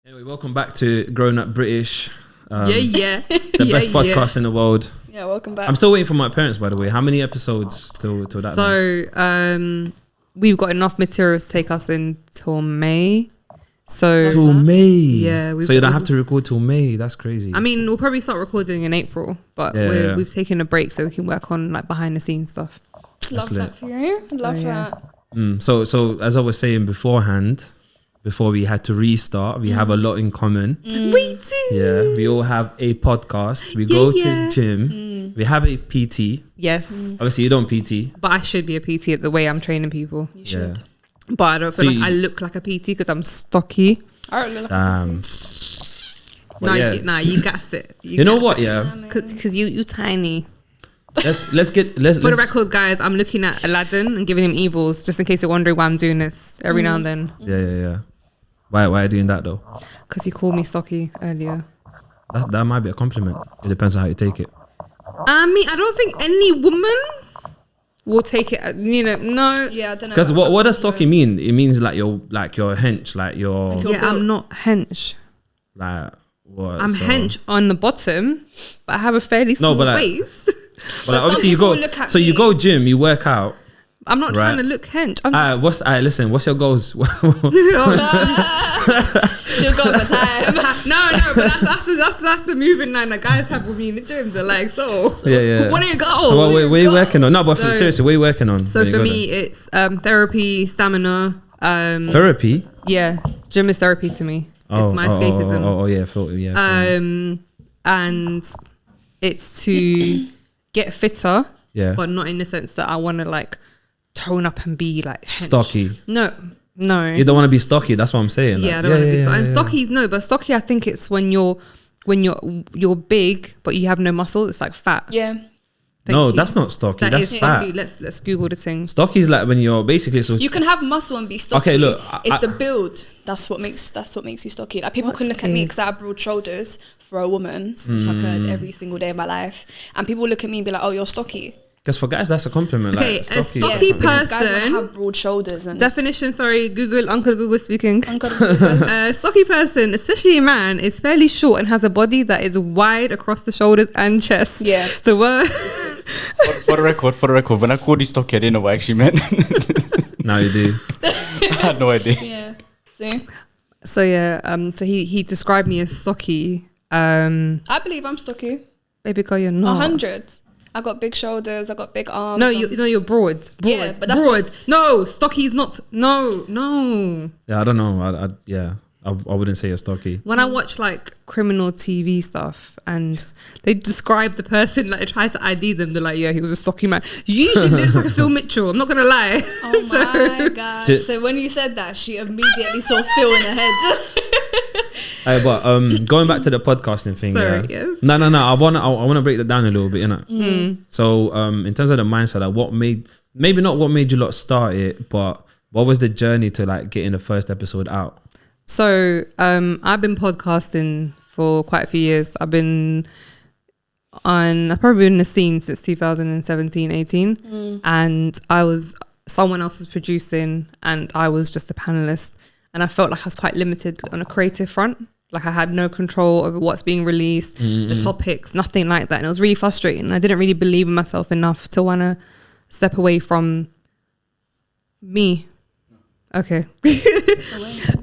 Anyway, welcome back to Grown Up British. The best podcast in the world. Yeah, welcome back. I'm still waiting for my parents, by the way. How many episodes till that? So we've got enough material to take us until May. So till May. Yeah. So you don't have to record till May. That's crazy. I mean, we'll probably start recording in April, but we've taken a break so we can work on like behind the scenes stuff. Love that for you. Love that. So as I was saying beforehand, before we had to restart, we have a lot in common. We do. Yeah, we all have a podcast. We go to gym. We have a PT. Yes. Obviously, you don't PT. But I should be a PT at the way I'm training people. You should. But I don't feel like I look like a PT because I'm stocky. I don't look like a PT. You gas it. You know what? Yeah. Because you tiny. Let's For the record, guys, I'm looking at Aladdin and giving him evils just in case you're wondering why I'm doing this every now and then. Yeah. Why are you doing that though? Because you called me stocky earlier. That might be a compliment. It depends on how you take it. I mean, I don't think any woman will take it. No. Yeah, I don't know. Because what does stocky mean? It means like you're hench, like you're. Yeah, I'm not hench. Like what? I'm hench on the bottom, but I have a fairly small waist. But like, obviously you go. So you go gym, you work out. I'm not trying to look hench. I'm just... Listen, what's your goals? She'll go over time. No, but that's the moving line that guys have with me in the gym. They're like, what are your goals? What are you working on? No, but seriously, what are you working on? So for me, it's therapy, stamina. Therapy? Yeah, gym is therapy to me. It's my escapism. And it's to get fitter, but not in the sense that I want to like tone up and be like hench. Stocky. No. You don't want to be stocky. That's what I'm saying. Yeah, I don't want to be stocky. And stocky's but stocky, I think it's when you're big but you have no muscle. It's like fat. Yeah. That's not stocky. That's fat. Let's Google the thing. Stocky is like when you're basically. So you can have muscle and be stocky. Okay, look, it's the build. That's what makes you stocky. Like people can look at me because I have broad shoulders for a woman, which I've heard every single day of my life, and people look at me and be like, "Oh, you're stocky." Because for guys, that's a compliment. Okay, like, a stocky person. Guys have broad shoulders. And definition. Sorry, Uncle Google speaking. Uncle Google. A stocky person, especially a man, is fairly short and has a body that is wide across the shoulders and chest. Yeah. The word. For the record, when I called you stocky, I didn't know what I actually meant. Now you do. I had no idea. Yeah. See. So so he described me as stocky. I believe I'm stocky. Baby girl, you're not. 100. I got big shoulders. I got big arms. No, you're broad. Yeah, but that's broad. No, stocky is not. No. Yeah, I don't know. I wouldn't say you're stocky. When I watch like criminal TV stuff and they describe the person, like they try to ID them, they're like, yeah, he was a stocky man. Usually looks like a Phil Mitchell. I'm not gonna lie. Oh my god! So when you said that, she immediately saw Phil in her head. But going back to the podcasting thing. Sorry, yes. No. I wanna break that down a little bit, innit? So in terms of the mindset, like maybe not what made you lot start it, but what was the journey to like getting the first episode out? So I've been podcasting for quite a few years. I've probably been in the scene since 2017, 18. And someone else was producing and I was just a panelist. And I felt like I was quite limited on a creative front. Like I had no control over what's being released, the topics, nothing like that. And it was really frustrating. I didn't really believe in myself enough to want to step away from me. Okay.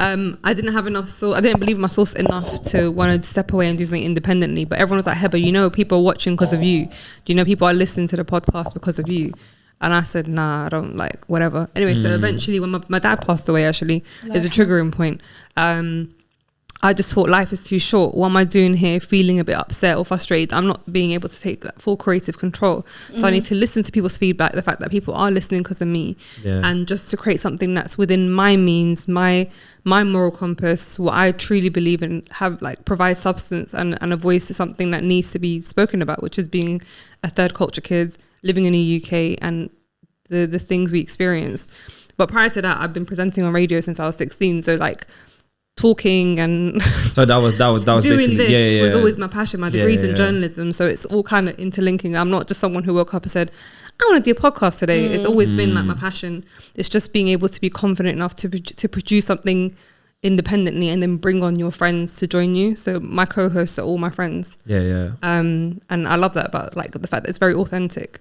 I didn't have enough I didn't believe in my source enough to want to step away and do something independently. But everyone was like, Hebba, people are watching because of you. People are listening to the podcast because of you. And I said, nah, I don't like whatever. Anyway, so eventually when my dad passed away, actually, there's a triggering point. I just thought life is too short. What am I doing here feeling a bit upset or frustrated? I'm not being able to take that full creative control. So I need to listen to people's feedback, the fact that people are listening because of me. Yeah. And just to create something that's within my means, my moral compass, what I truly believe in, provide substance and a voice to something that needs to be spoken about, which is being a third culture kid, living in the UK and the things we experience. But prior to that, I've been presenting on radio since I was 16. So like talking and so that was doing this was always my passion. My degree's in journalism, so it's all kind of interlinking. I'm not just someone who woke up and said, I want to do a podcast today. It's always been like my passion. It's just being able to be confident enough to produce something independently and then bring on your friends to join you. So my co-hosts are all my friends. And I love that about like the fact that it's very authentic.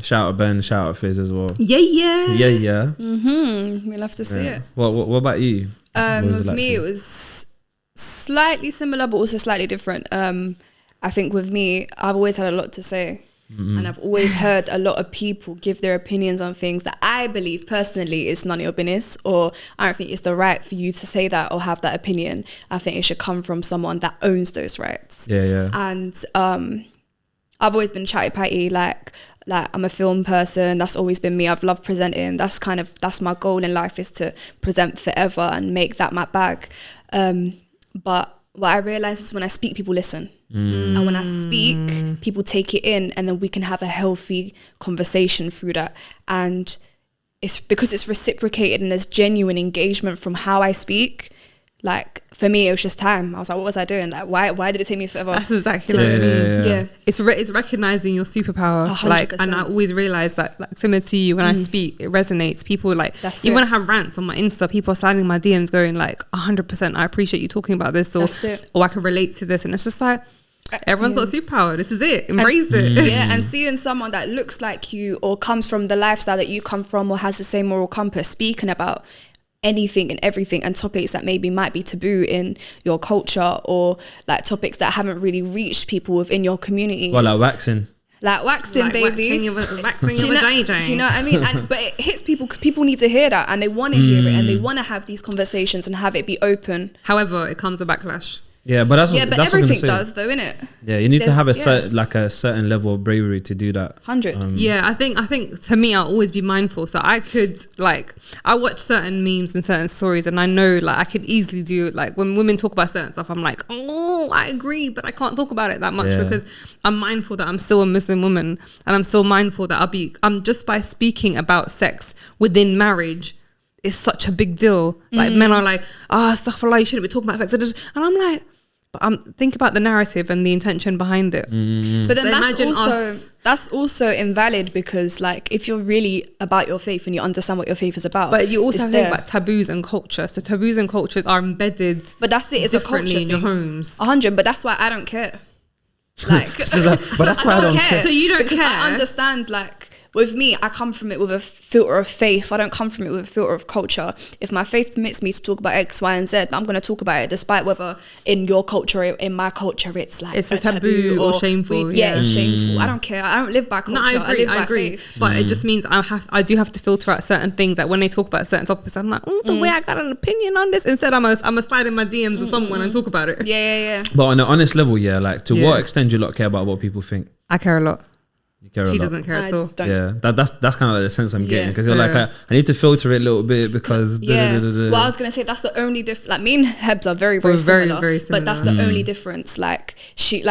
Shout out Ben, shout out Fizz as well. Yeah. We love to see it. What about you? With me, it was slightly similar, but also slightly different. I think with me, I've always had a lot to say. And I've always heard a lot of people give their opinions on things that I believe personally is none of your business, or I don't think it's the right for you to say that or have that opinion. I think it should come from someone that owns those rights. And I've always been chatty patty, like I'm a film person. That's always been me. I've loved presenting. That's my goal in life, is to present forever and make that my bag. But what I realize is when I speak, people listen. And when I speak, people take it in, and then we can have a healthy conversation through that. And it's because it's reciprocated and there's genuine engagement from how I speak. Like for me, it was just time. I was like, what was I doing? Like, why did it take me forever? That's exactly what I mean. Yeah. It's recognizing your superpower. 100%. Like, and I always realize that, like, similar to you, when I speak, it resonates. People like, even when I have rants on my Insta, people are sliding my DMs going like, 100%, I appreciate you talking about this, or I can relate to this. And it's just like, everyone's got a superpower. This is it. Embrace it. Yeah, and seeing someone that looks like you or comes from the lifestyle that you come from or has the same moral compass speaking about anything and everything and topics that maybe might be taboo in your culture, or like topics that haven't really reached people within your community. Well, like waxing. Like waxing, baby. Waxing do you know what I mean? But it hits people because people need to hear that, and they want to hear it, and they want to have these conversations and have it be open. However, it comes with backlash. Yeah, but that's everything does though, innit? Yeah, you need to have a certain level of bravery to do that. 100. I think to me, I'll always be mindful. So I could, like, I watch certain memes and certain stories, and I know, like, I could easily do, like, when women talk about certain stuff, I'm like, oh, I agree, but I can't talk about it that much because I'm mindful that I'm still a Muslim woman, and I'm still mindful that I'm just by speaking about sex within marriage, it's such a big deal. Like, men are like, astaghfirullah, you shouldn't be talking about sex. And I'm like, but think about the narrative and the intention behind it. But then that's also invalid, because like if you're really about your faith and you understand what your faith is about, but you also have to think about taboos and culture. So taboos and cultures are embedded, but that's it. It's a culture in your homes. 100. But that's why I don't care. Like, but that's why I don't care. So you don't because care. I understand, like, with me, I come from it with a filter of faith. I don't come from it with a filter of culture. If my faith permits me to talk about X, Y, and Z, I'm going to talk about it, despite whether in your culture, in my culture, it's like it's a taboo or shameful. It's shameful. I don't care. I don't live by culture. No, I agree. Faith. But it just means I do have to filter out certain things. That when they talk about certain topics, I'm like, the way I got an opinion on this. Instead, I'm a slide in my DMs of someone and talk about it. Yeah. But on an honest level, like, to what extent do you lot care about what people think? I care a lot. She doesn't care at all. That's kind of like the sense I'm getting, because you're like, I need to filter it a little bit because Well, I was gonna say that's the only difference. Like, me and Hebz are very similar, very similar, but that's the only difference. Like, she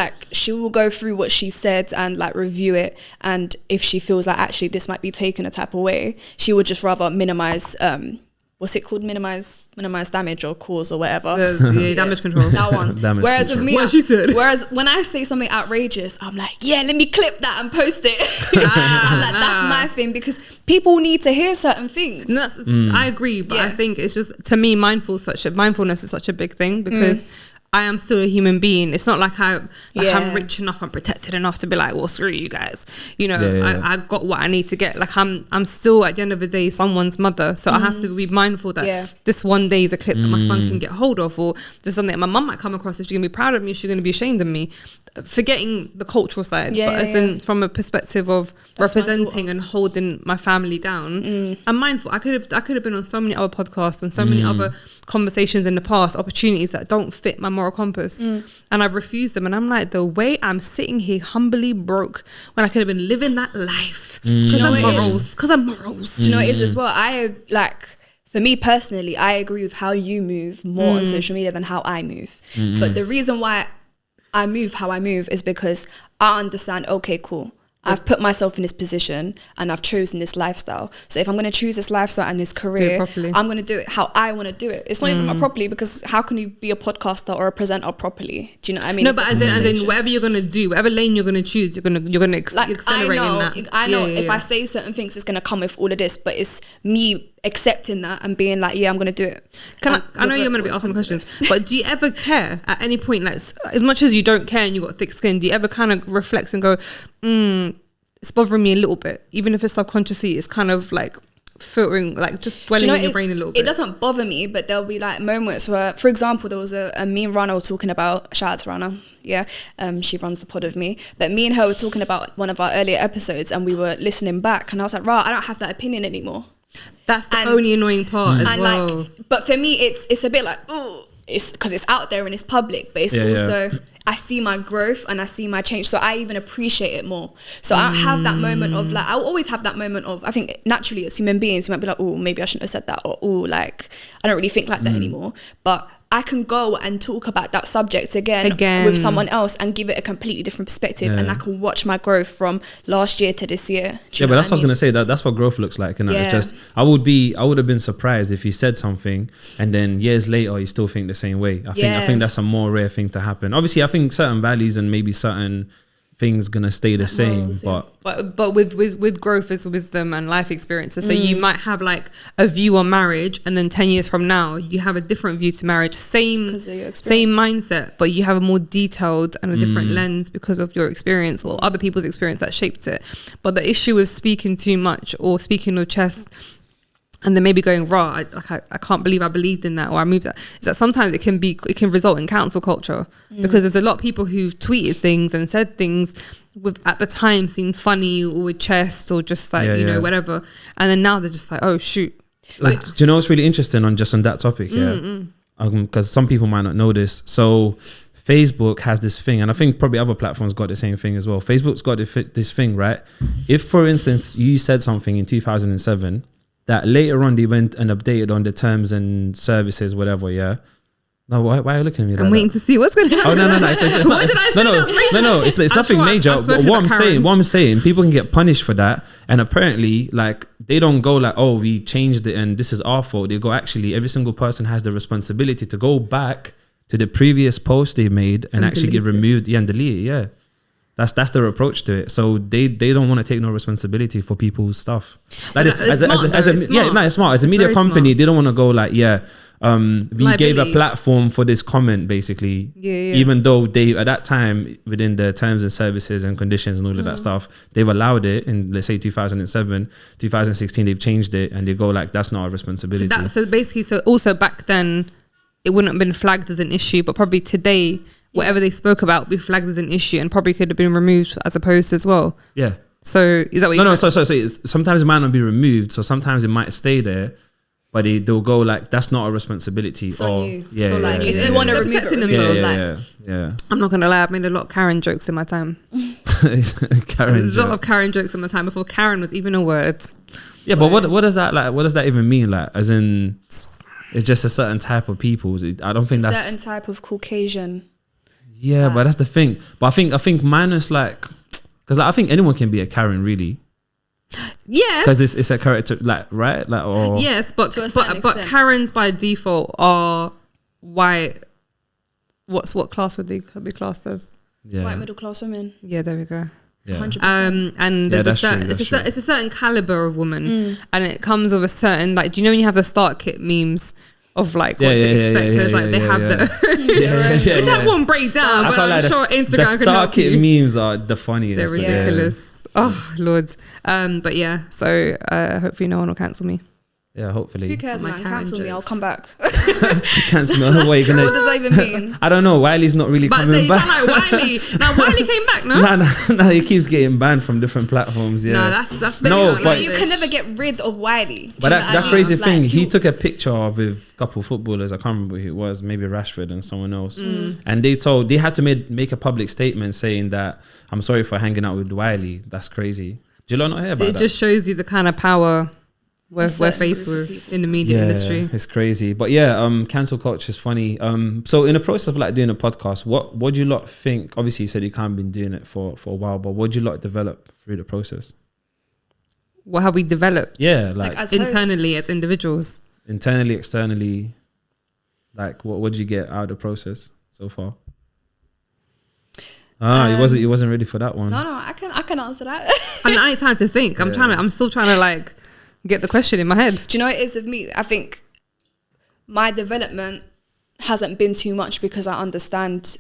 will go through what she said and like review it, and if she feels like actually this might be taken a type of way, she would just rather minimize what's it called? Minimize damage or cause or whatever. Damage control. That one. Whereas control. with me, what she said. Whereas when I say something outrageous, I'm like, let me clip that and post it. I'm like, that's my thing, because people need to hear certain things. I agree, but I think it's just, to me, mindfulness is such a big thing, because I am still a human being. It's not like I'm rich enough, I'm protected enough to be like, well, screw you guys. You know, I got what I need to get. Like, I'm still, at the end of the day, someone's mother. So I have to be mindful that this one day is a clip that my son can get hold of, or there's something that my mum might come across. Is she gonna be proud of me? Is she gonna be ashamed of me? Forgetting the cultural side, but as in from a perspective of representing and holding my family down, I'm mindful. I could have been on so many other podcasts and so many other conversations in the past, opportunities that don't fit my moral compass, and I've refused them. And I'm like, the way I'm sitting here humbly broke when I could have been living that life because of morals. Do you know what it is as well? For me personally, I agree with how you move more on social media than how I move. But the reason why I move how I move is because I understand, okay, cool, I've put myself in this position and I've chosen this lifestyle. So if I'm going to choose this lifestyle and this career, I'm going to do it how I want to do it. It's not even about properly, because how can you be a podcaster or a presenter properly? Do you know what I mean? No, but as in whatever you're going to do, whatever lane you're going to choose, you're going to accelerate in that. I know if I say certain things, it's going to come with all of this, but it's me accepting that and being like, yeah, I'm gonna do it. I know you're gonna be asking questions, but do you ever care at any point, like as much as you don't care and you got thick skin, do you ever kind of reflect and go, it's bothering me a little bit, even if it's subconsciously, it's kind of like filtering, like just dwelling in your brain a little bit? It doesn't bother me, but there'll be like moments where, for example, there was a me and Rana were talking about, shout out to Rana, yeah, she runs the pod with me, but me and her were talking about one of our earlier episodes, and we were listening back, and I was like, I don't have that opinion anymore. That's the only annoying part as well. Like, but for me, it's a bit like, oh, it's because it's out there and it's public, but it's also I see my growth and I see my change, so I even appreciate it more. So I don't have that moment of like, I'll always have that moment of, I think naturally as human beings, you might be like, oh, maybe I shouldn't have said that, or oh, like I don't really think like that anymore. But I can go and talk about that subject again with someone else and give it a completely different perspective, and I can watch my growth from last year to this year. Yeah, but that's what I was gonna say. That's what growth looks like, and it's just I would have been surprised if you said something and then years later you still think the same way. I think that's a more rare thing to happen. Obviously, I think certain values and maybe certain things gonna stay the same, but with growth is wisdom and life experiences. So you might have like a view on marriage, and then 10 years from now you have a different view to marriage, same mindset, but you have a more detailed and a different lens because of your experience or other people's experience that shaped it. But the issue with speaking too much or speaking with chest and then maybe going raw, I can't believe I believed in that, or I moved that, is that sometimes it can result in cancel culture, because there's a lot of people who've tweeted things and said things with at the time seemed funny or with chest or just like you know, whatever, and then now they're just like, oh shoot. Like, do you know what's really interesting on that topic? Because some people might not know this. So Facebook has this thing, and I think probably other platforms got the same thing as well. Facebook's got this thing, right? If, for instance, you said something in 2007 that later on they went and updated on the terms and services, whatever, No, why are you looking at me? I'm waiting to see what's going to happen. Oh no, it's nothing major. But what I'm saying, people can get punished for that, and apparently, like, they don't go like, oh, we changed it and this is our fault. They go, actually, every single person has the responsibility to go back to the previous post they made and actually get removed, and delete it. Yeah. That's their approach to it. So they don't want to take no responsibility for people's stuff. Like it's smart. As a media company, they don't want to go like, we gave a platform for this comment, basically. Even though they, at that time, within the terms and services and conditions and all of that stuff, they've allowed it in, let's say, 2007, 2016, they've changed it, and they go like, that's not our responsibility. So basically, also back then, it wouldn't have been flagged as an issue, but probably today, whatever they spoke about would be flagged as an issue and probably could have been removed as a post as well. Yeah. So is that what you're So sometimes it might not be removed, so sometimes it might stay there, but they'll go like, that's not a responsibility. It's on you. If they want to remove it themselves. I'm not gonna lie, I've made a lot of Karen jokes in my time. A lot of Karen jokes in my time before Karen was even a word. Yeah, but what does that like? What does that even mean? Like, as in, it's just a certain type of people. I don't think that's a certain type of Caucasian. Yeah, but that's the thing. But I think minus like, because I think anyone can be a Karen, really. Yes, because it's a character, like, right? Like, or yes, but Karens by default are white. What class would they be classed as? Yeah, white middle class women. Yeah, there we go. Yeah. 100%. And there's it's a certain caliber of woman, and it comes with a certain, like, do you know when you have the start kit memes of like what to expect? It's like they have the which I won't break down, but I'm sure Instagram the start kit memes are the funniest. They're ridiculous. Oh Lord. But yeah, so hopefully no one will cancel me. Yeah, hopefully. Who cares, man? Cancel me, I'll come back. Cancel me. What are you gonna? What does that even mean? I don't know. Wiley's not really coming back. Like Wiley. Now Wiley came back, no? No, he keeps getting banned from different platforms. Yeah. No, that's but you can never get rid of Wiley. But that crazy thing, he took a picture with a couple of footballers. I can't remember who it was. Maybe Rashford and someone else. And they had to make a public statement saying that, I'm sorry for hanging out with Wiley. That's crazy. Do you not hear about that? It just shows you the kind of power we're faced with in the media industry. It's crazy. But yeah, cancel culture is funny. So in the process of like doing a podcast, what do you lot think? Obviously you said you can't been doing it for a while, but what do you lot develop through the process? What have we developed? Yeah, like as internally, as individuals. Internally, externally, like what did you get out of the process so far? You wasn't ready for that one. No, I can answer that. I need time to think. I'm still trying to like get the question in my head. Do you know what it is with me? I think my development hasn't been too much because I understand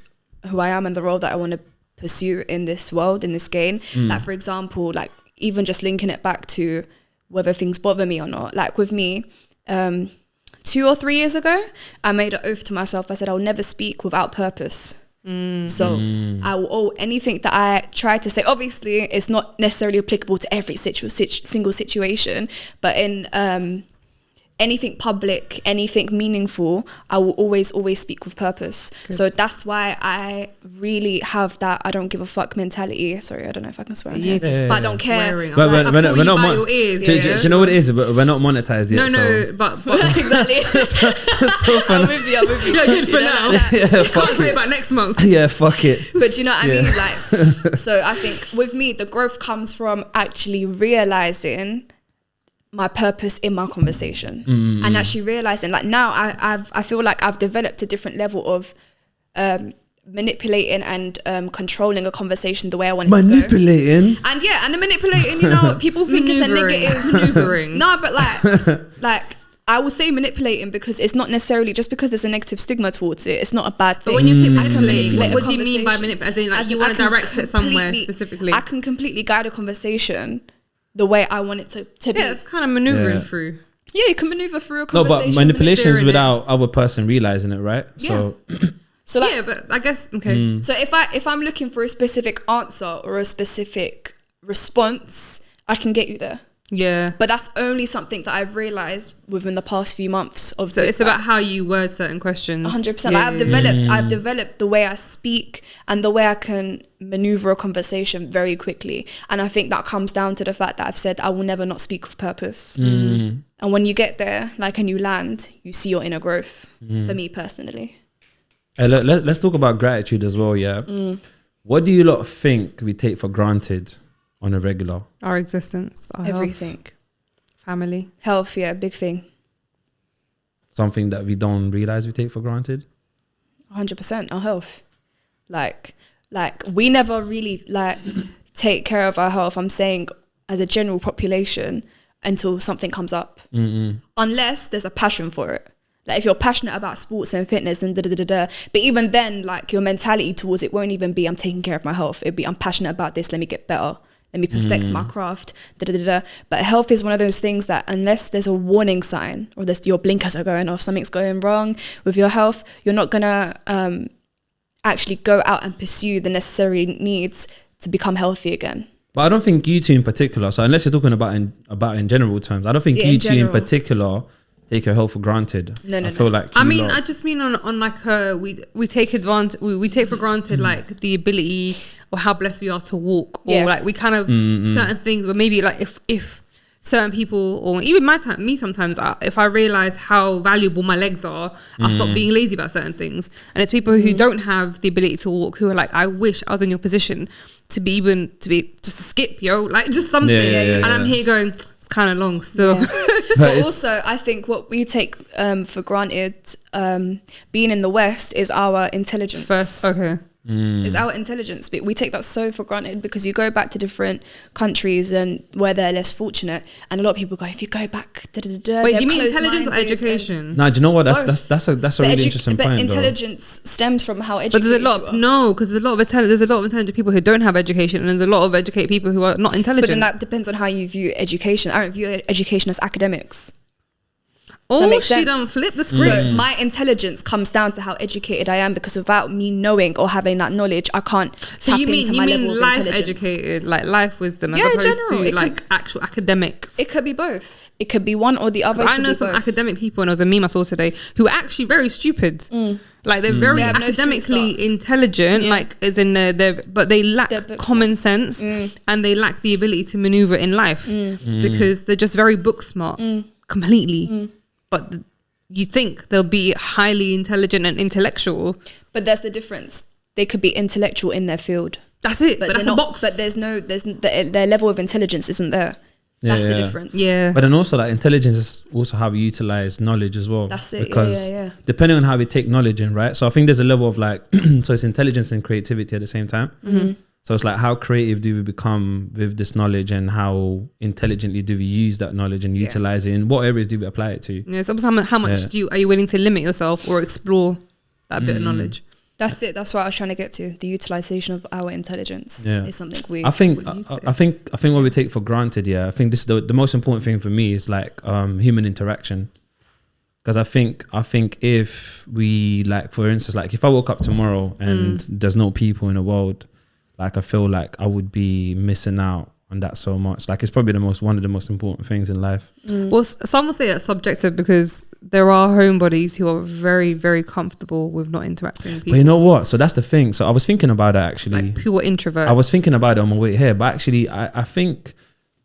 who I am and the role that I want to pursue in this world, in this game. Like, for example, like even just linking it back to whether things bother me or not. Like with me, 2 or 3 years ago, I made an oath to myself. I said, I'll never speak without purpose. So I will owe anything that I try to say. Obviously, it's not necessarily applicable to every single situation, but in anything public, anything meaningful, I will always speak with purpose. Good. So that's why I really have that I don't give a fuck mentality. Sorry, I don't know if I can swear on here. But I don't care. But we're not do you know what it is? We're not monetized yet. No, but exactly. So fun. I'm with you. Yeah, good for now. Yeah, fuck Can't say about next month. Yeah, fuck it. But do you know what I mean? Like, so I think with me, the growth comes from actually realizing my purpose in my conversation and actually realizing, like, now I feel like I've developed a different level of manipulating and controlling a conversation the way I want it to go. Manipulating? And the manipulating, you know, people think it's a negative. Maneuvering. No, but like I will say manipulating because it's not necessarily just because there's a negative stigma towards it. It's not a bad thing. But when you say manipulating, manipulate what do you mean by manipulating? As in, like, you want to direct it somewhere specifically? I can completely guide a conversation the way I want it to be. Yeah, it's kind of maneuvering through. Yeah, you can maneuver through a No, conversation. but manipulation is without other person realizing it, right? Yeah. So like, yeah, but I guess okay. So if I'm looking for a specific answer or a specific response, I can get you there. Yeah, But that's only something that I've realized within the past few months of. so it's about how you word certain questions. 100%. Yeah, I've developed the way I speak and the way I can maneuver a conversation very quickly. And I think that comes down to the fact that I've said I will never not speak with purpose. And when you get there, like, and you land, you see your inner growth. For me personally. Hey, let's talk about gratitude as well, yeah? What do you lot think we take for granted on a regular? Our existence, our Everything. health, family. Health, yeah, big thing. Something that we don't realize we take for granted? 100%, our health. Like we never really like take care of our health, I'm saying, as a general population, until something comes up. Unless there's a passion for it. Like, if you're passionate about sports and fitness and but even then, like, your mentality towards it won't even be I'm taking care of my health. It'd be I'm passionate about this, let me get better, let me perfect my craft, But health is one of those things that unless there's a warning sign or your blinkers are going off, something's going wrong with your health, you're not gonna actually go out and pursue the necessary needs to become healthy again. But I don't think you two in particular, so unless you're talking about in general terms, I don't think you two in particular take your health for granted. No. feel like I just mean on like we take advantage, we take for granted like the ability or how blessed we are to walk, or like we kind of certain things, but maybe like if certain people, or even me sometimes, if I realize how valuable my legs are, I'll stop being lazy about certain things. And it's people who don't have the ability to walk who are like, I wish I was in your position to be just a skip, like just something. And I'm here going, it's kind of long still. But also, I think what we take for granted, being in the West, is our intelligence. Is our intelligence. But we take that so for granted because you go back to different countries and where they're less fortunate, and a lot of people go, if you go back, wait, do you mean intelligence or education? No, do you know what? That's a really interesting point. But intelligence stems from how educated. But there's a lot. Because there's a lot of intelligent people who don't have education, and there's a lot of educated people who are not intelligent. But then that depends on how you view education. I don't view education as academics. She done flip the script. So my intelligence comes down to how educated I am, because without me knowing or having that knowledge, I can't tap into my level of life intelligence. Educated, like life wisdom, as opposed to like actual academics. It could be both. It could be one or the other. I know some academic people, and there was a meme I saw today, who are actually very stupid. Like they're very academically intelligent, like as in but they lack common sense and they lack the ability to maneuver in life because they're just very book smart, completely. But you think they'll be highly intelligent and intellectual. But that's the difference. They could be intellectual in their field. That's it. But that's a box. But their level of intelligence isn't there. That's the difference. Yeah. But then also, like, intelligence is also how we utilize knowledge as well. That's it. Because depending on how we take knowledge in, right? So I think there's a level of like, so it's intelligence and creativity at the same time. So it's like, how creative do we become with this knowledge, and how intelligently do we use that knowledge and utilize it? In what areas do we apply it to? Yeah, so how much are you willing to limit yourself or explore that bit of knowledge? That's it. That's what I was trying to get to. The utilization of our intelligence is something we. I think what we take for granted. Yeah, I think this is the most important thing for me is like human interaction. Because I think if we, like, for instance, like if I woke up tomorrow and there's no people in the world, like I feel like I would be missing out on that so much. Like it's probably one of the most important things in life. Well, some will say that's subjective because there are homebodies who are very, very comfortable with not interacting with people. But you know what? So that's the thing. So I was thinking about that actually. Like pure introverts. I was thinking about it on my way here, but actually I think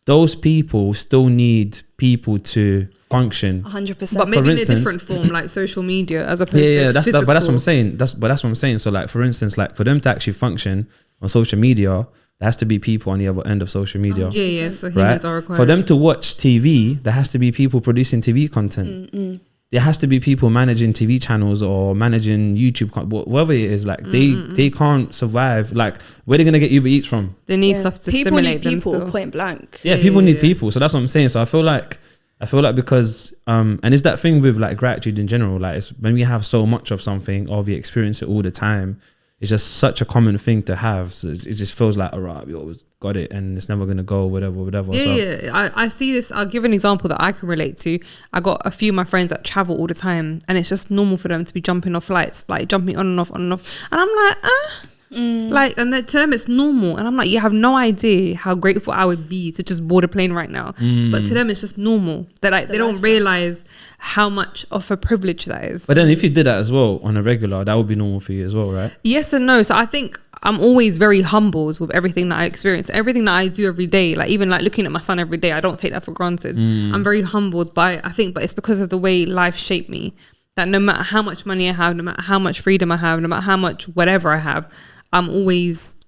those people still need people to function 100%, but maybe in a different form, like social media, as opposed to physical. But that's what I'm saying. But that's what I'm saying. So like, for instance, like for them to actually function on social media, there has to be people on the other end of social media. So humans are required. For them to watch TV, there has to be people producing TV content. There has to be people managing TV channels or managing YouTube, whatever it is. Like they can't survive. Like, where are they gonna get Uber Eats from? They need stuff to stimulate them. People need people, point blank. People need people. So that's what I'm saying. So I feel like because and it's that thing with like gratitude in general. Like it's when we have so much of something or we experience it all the time, it's just such a common thing to have. So it just feels like, all right, we always got it and it's never going to go, whatever. I see this. I'll give an example that I can relate to. I got a few of my friends that travel all the time and it's just normal for them to be jumping off flights, like jumping on and off. And I'm like, like, and to them it's normal. And I'm like, you have no idea how grateful I would be to just board a plane right now. But to them it's just normal. They're like, they don't realize how much of a privilege that is. But then if you did that as well on a regular, that would be normal for you as well, right? Yes and no. So I think I'm always very humbled with everything that I experience, everything that I do every day. Like even like looking at my son every day, I don't take that for granted. I'm very humbled by it, I think, but it's because of the way life shaped me. That no matter how much money I have, no matter how much freedom I have, no matter how much whatever I have, I'm always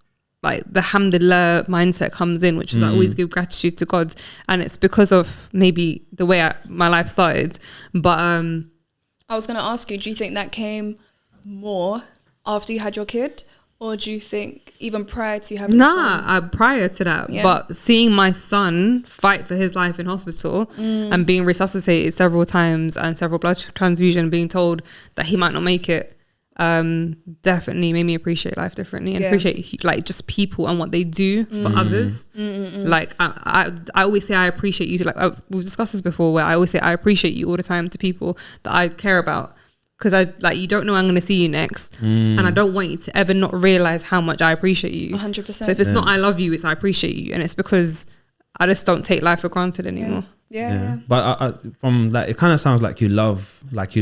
like the alhamdulillah mindset comes in, which is I always give gratitude to God. And it's because of maybe the way my life started. But I was going to ask you, do you think that came more after you had your kid? Or do you think even prior to having prior to that. Yeah. But seeing my son fight for his life in hospital and being resuscitated several times and several blood transfusion, being told that he might not make it, definitely made me appreciate life differently and appreciate like just people and what they do for others. Like I always say I appreciate you. Like we've discussed this before, where I always say I appreciate you all the time to people that I care about. Because I like, you don't know I'm going to see you next, and I don't want you to ever not realize how much I appreciate you. 100%. So if it's not I love you, it's I appreciate you, and it's because I just don't take life for granted anymore. Yeah. But I, from like, it kind of sounds like you love life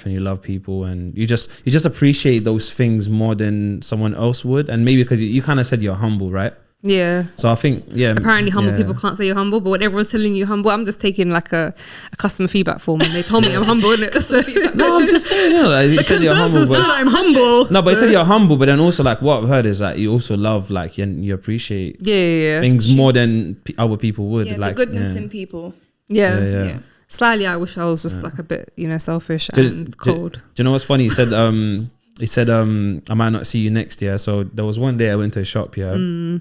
and you love people, and you just appreciate those things more than someone else would. And maybe because you kind of said you're humble, right? Yeah. So I think, apparently humble people can't say you're humble, but when everyone's telling you humble, I'm just taking like a customer feedback form and they told me I'm humble, innit? No, I'm just saying, like, you said you're humble, but I'm humble. No, but you said you're humble, but then also like what I've heard is that you also love, like, you appreciate things more than other people would. Yeah, like the goodness in people. Yeah. Slightly, I wish I was just like a bit, selfish and cold. Do you know what's funny? He said, I might not see you next year. So there was one day I went to a shop here.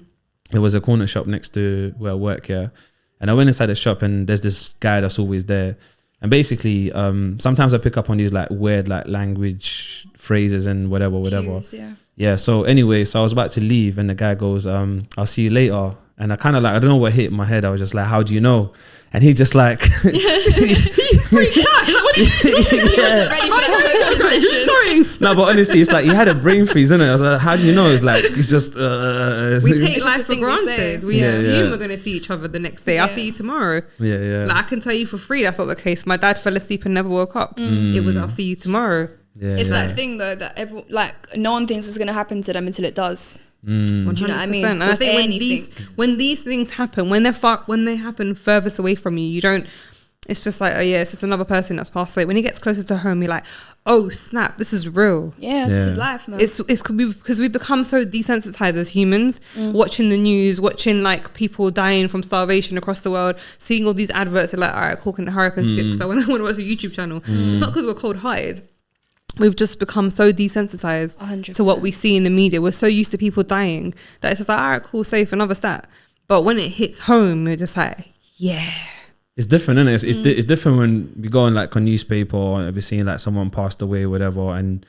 There was a corner shop next to where I work here. And I went inside the shop and there's this guy that's always there. And basically, sometimes I pick up on these like weird like language phrases and whatever. Cues, yeah. So anyway, so I was about to leave and the guy goes, I'll see you later. And I kind of like, I don't know what hit my head. I was just like, how do you know? And he just like he freaked out. What do you No, but honestly, it's like you had a brain freeze, isn't it? I was like, how do you know? It's like it's just we take life for granted. We assume we're gonna see each other the next day. I'll see you tomorrow. Yeah. Like I can tell you for free that's not the case. My dad fell asleep and never woke up. It was I'll see you tomorrow. It's that thing though that no one thinks is gonna happen to them until it does. Do you know what I mean? And I think when these things happen, when they happen furthest away from you, you don't. It's just like, oh yeah, it's just another person that's passed away. When it gets closer to home, you're like, oh snap, this is real. Yeah, this is life, man. It's because we become so desensitized as humans, watching the news, watching like people dying from starvation across the world, seeing all these adverts. Are like, all right, cool, can hurry up and skip because I want to watch a YouTube channel. It's not because we're cold-hearted. we've just become so desensitized 100%. to what we see in the media. We're so used to people dying that it's just like, all right, cool, safe, another stat. But when it hits home, we're just like, yeah. It's different, isn't it? It's different when we go on like a newspaper or we're seeing like someone passed away or whatever, and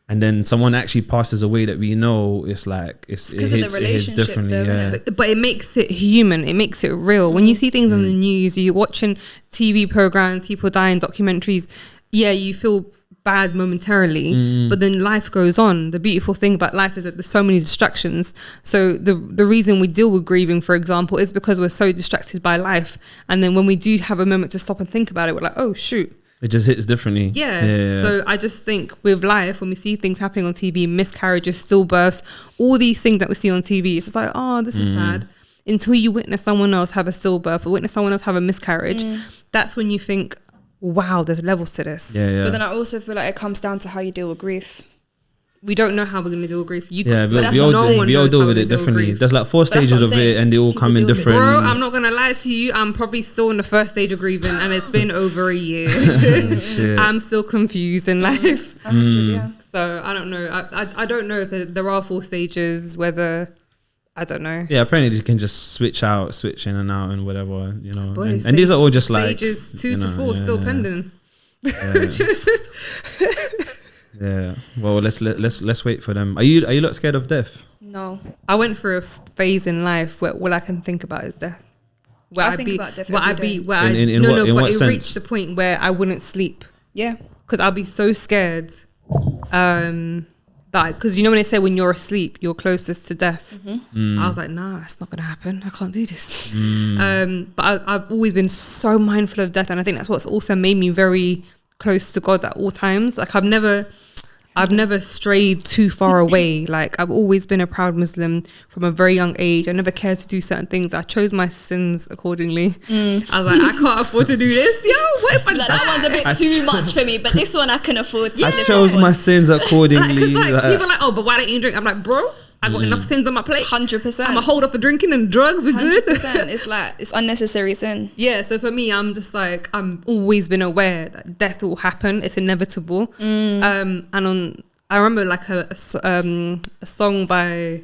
then someone actually passes away that we know. It's like it hits differently, yeah. But it makes it human. It makes it real. When you see things on the news, you're watching TV programs, people dying, documentaries. Yeah, you feel bad momentarily, but then life goes on. The beautiful thing about life is that there's so many distractions. So the reason we deal with grieving, for example, is because we're so distracted by life. And then when we do have a moment to stop and think about it, we're like, oh shoot, it just hits differently. Yeah. So I just think with life, when we see things happening on TV, miscarriages, stillbirths, all these things that we see on TV, it's just like, oh, this is sad. Until you witness someone else have a stillbirth or witness someone else have a miscarriage, that's when you think, wow, there's levels to this. But then I also feel like it comes down to how you deal with grief. We don't know how we're going to deal with grief. We all deal with it differently. There's like 4 stages of it, and they all come in different. Bro, I'm not going to lie to you. I'm probably still in the first stage of grieving, and it's been over a year. I'm still confused in life. 100, So I don't know. I don't know if there are 4 stages, whether... I don't know. Yeah, apparently you can just switch in and out and whatever, you know. Boy, and these are all just like stages 2 to 4 still pending. Yeah. Well, let's wait for them. Are you not scared of death? No. I went through a phase in life where all I can think about is death. Where I think about death where every I'd be, day. where In no, what- no, in but what it sense? reached the point where I wouldn't sleep. Yeah. Because I'll be so scared. That because you know when they say when you're asleep you're closest to death. I was like, nah, it's not gonna happen. I can't do this. But I've always been so mindful of death, and I think that's what's also made me very close to God at all times. Like I've never strayed too far away. Like I've always been a proud Muslim from a very young age. I never cared to do certain things. I chose my sins accordingly. I was like, I can't afford to do this. Yo, what if I die? That one's a bit too much for me, but this one I can afford to. I chose my sins accordingly. Because people are like, oh, but why don't you drink? I'm like, bro, I got enough sins on my plate. 100%. I'm gonna hold off the drinking and drugs. We're good. 100%. It's like it's unnecessary sin. Yeah, so for me, I'm just like, I'm always been aware that death will happen. It's inevitable. I remember like a song by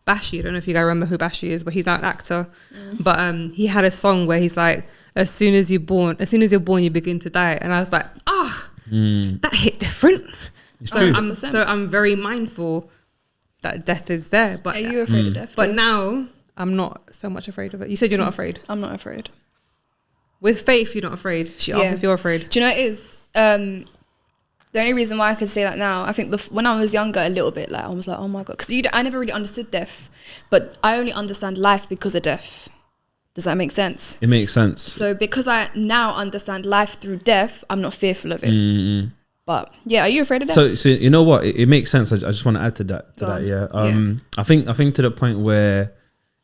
Bashi. I don't know if you guys remember who Bashi is, but he's not an actor. But he had a song where he's like, as soon as you're born, you begin to die. And I was like, that hit different. So I'm very mindful that death is there. But Are you afraid of death? But now I'm not so much afraid of it. You said you're not afraid. I'm not afraid. With faith, you're not afraid. She asked if you're afraid. Do you know what it is? The only reason why I could say that now, I think when I was younger, a little bit, like I was like, oh my God, because I never really understood death, but I only understand life because of death. Does that make sense? It makes sense. So because I now understand life through death, I'm not fearful of it. But yeah, are you afraid of death? So you know what? It makes sense. I just want to add to that. Yeah. I think to the point where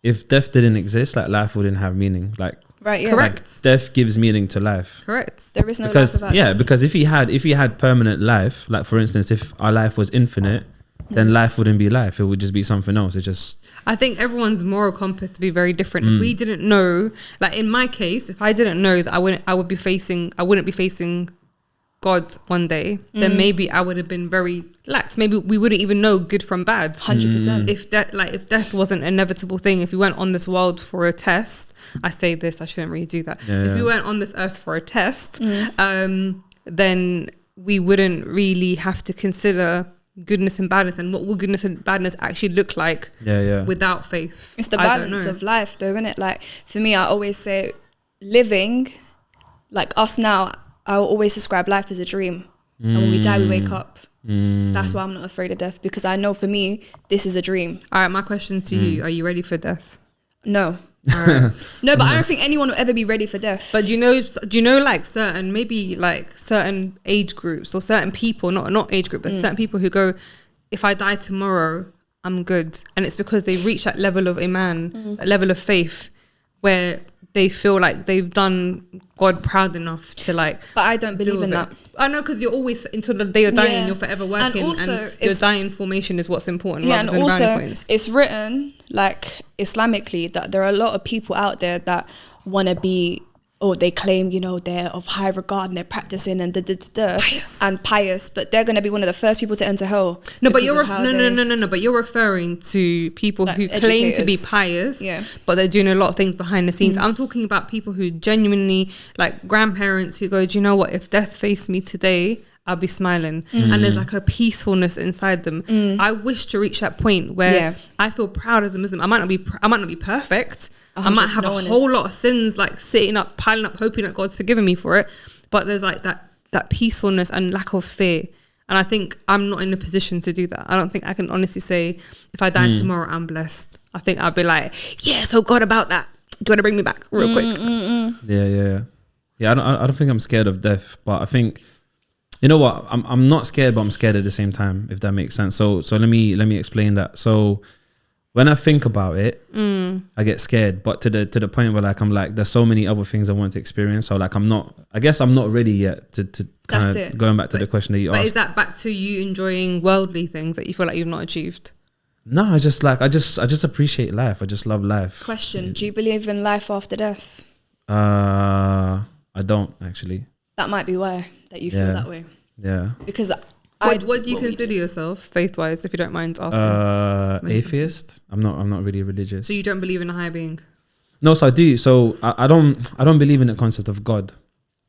if death didn't exist, like life wouldn't have meaning. Like. Right, yeah. Correct. Like, death gives meaning to life. Correct. There is no life without death. Because if you had permanent life, like for instance, if our life was infinite, then life wouldn't be life. It would just be something else. I think everyone's moral compass would be very different. If we didn't know, like in my case, if I didn't know that I wouldn't be facing God one day, then maybe I would have been very lax. Maybe we wouldn't even know good from bad. 100%. If death wasn't an inevitable thing, if we went on this world for a test, I say this, I shouldn't really do that. If we went on this earth for a test, then we wouldn't really have to consider goodness and badness, and what will goodness and badness actually look like without faith. It's the balance of life though, isn't it? Like for me, I always say living, like us now, I will always describe life as a dream. And when we die, we wake up. That's why I'm not afraid of death, because I know for me, this is a dream. All right, my question to you, are you ready for death? No. No, but I don't think anyone will ever be ready for death. But do you know like certain age groups or certain people, not age group, but certain people who go, if I die tomorrow, I'm good. And it's because they reach that level of iman, that level of faith where they feel like they've done God proud enough to like. But I don't believe in that. I know, because you're always, until the day you're dying, you're forever working, and your dying formation is what's important. Yeah, rather and than also brownie points. it's written like Islamically that there are a lot of people out there that want to be oh, they claim, you know, they're of high regard and they're practicing and pious, but they're going to be one of the first people to enter hell. No, but you're no. But you're referring to people like who claim to be pious, but they're doing a lot of things behind the scenes. I'm talking about people who genuinely, like grandparents who go, do you know what? If death faced me today, I'll be smiling, and there's like a peacefulness inside them. I wish to reach that point where I feel proud as a Muslim. I might not be perfect. I might have a whole lot of sins, like piling up, hoping that God's forgiven me for it. But there's like that peacefulness and lack of fear. And I think I'm not in a position to do that. I don't think I can honestly say if I died tomorrow, I'm blessed. I think I'd be like, yeah, so God about that. Do you want to bring me back real quick? Yeah. I don't think I'm scared of death, but I think, you know what? I'm not scared, but I'm scared at the same time, if that makes sense. So let me explain that. So when I think about it, I get scared, but to the point where like I'm like, there's so many other things I want to experience. So like I'm not ready yet to kind of going back to the question that you asked. But is that back to you enjoying worldly things that you feel like you've not achieved? No, I just appreciate life. I just love life. Question: do you believe in life after death? I don't actually. That might be why that you feel that way. Yeah. Because what do you consider yourself faith-wise, if you don't mind asking? Atheist. I'm not really religious. So you don't believe in a higher being? No, so I do. So I don't believe in the concept of God.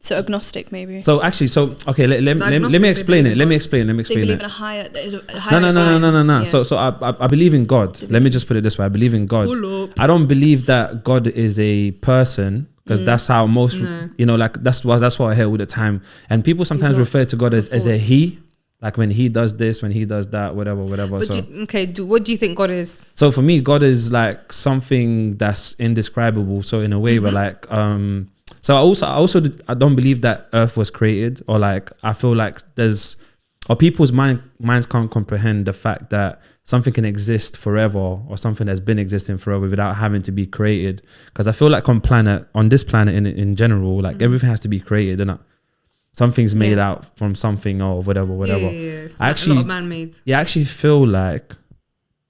So agnostic, maybe. So actually, okay, let me explain it. Let me explain They believe it. in a higher No. Yeah. So I believe in God. Let me just put it this way. I believe in God. I don't believe that God is a person, because that's how most, you know, like that's what I hear all the time. And people sometimes refer to God as a he, like when he does this, when he does that, whatever. But what do you think God is? So for me, God is like something that's indescribable. So in a way, where like, so I don't believe that Earth was created, or like I feel like people's minds can't comprehend the fact that something can exist forever, or something that's been existing forever without having to be created. Because I feel like on this planet in general, like everything has to be created, and something's made out from something or whatever. Yeah. A lot of man-made. Yeah, I actually feel like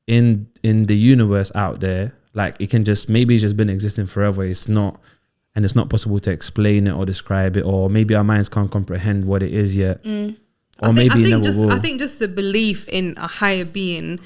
in the universe out there, like it can maybe it's just been existing forever. It's not possible to explain it or describe it, or maybe our minds can't comprehend what it is yet. Or I think just the belief in a higher being,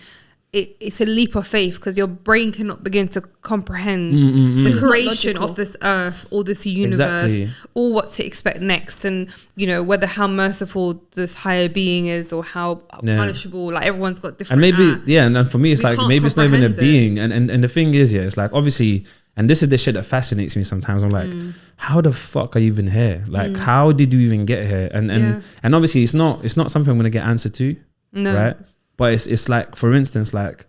it's a leap of faith, because your brain cannot begin to comprehend the creation of this earth or this universe, or what to expect next, and you know how merciful this higher being is, or how punishable. Like everyone's got different. And maybe and then for me it's like maybe it's not even a being. And the thing is, it's like obviously. And this is the shit that fascinates me sometimes. I'm like, how the fuck are you even here? Like, how did you even get here? And obviously, it's not something I'm gonna get answered to, right? But it's like, for instance, like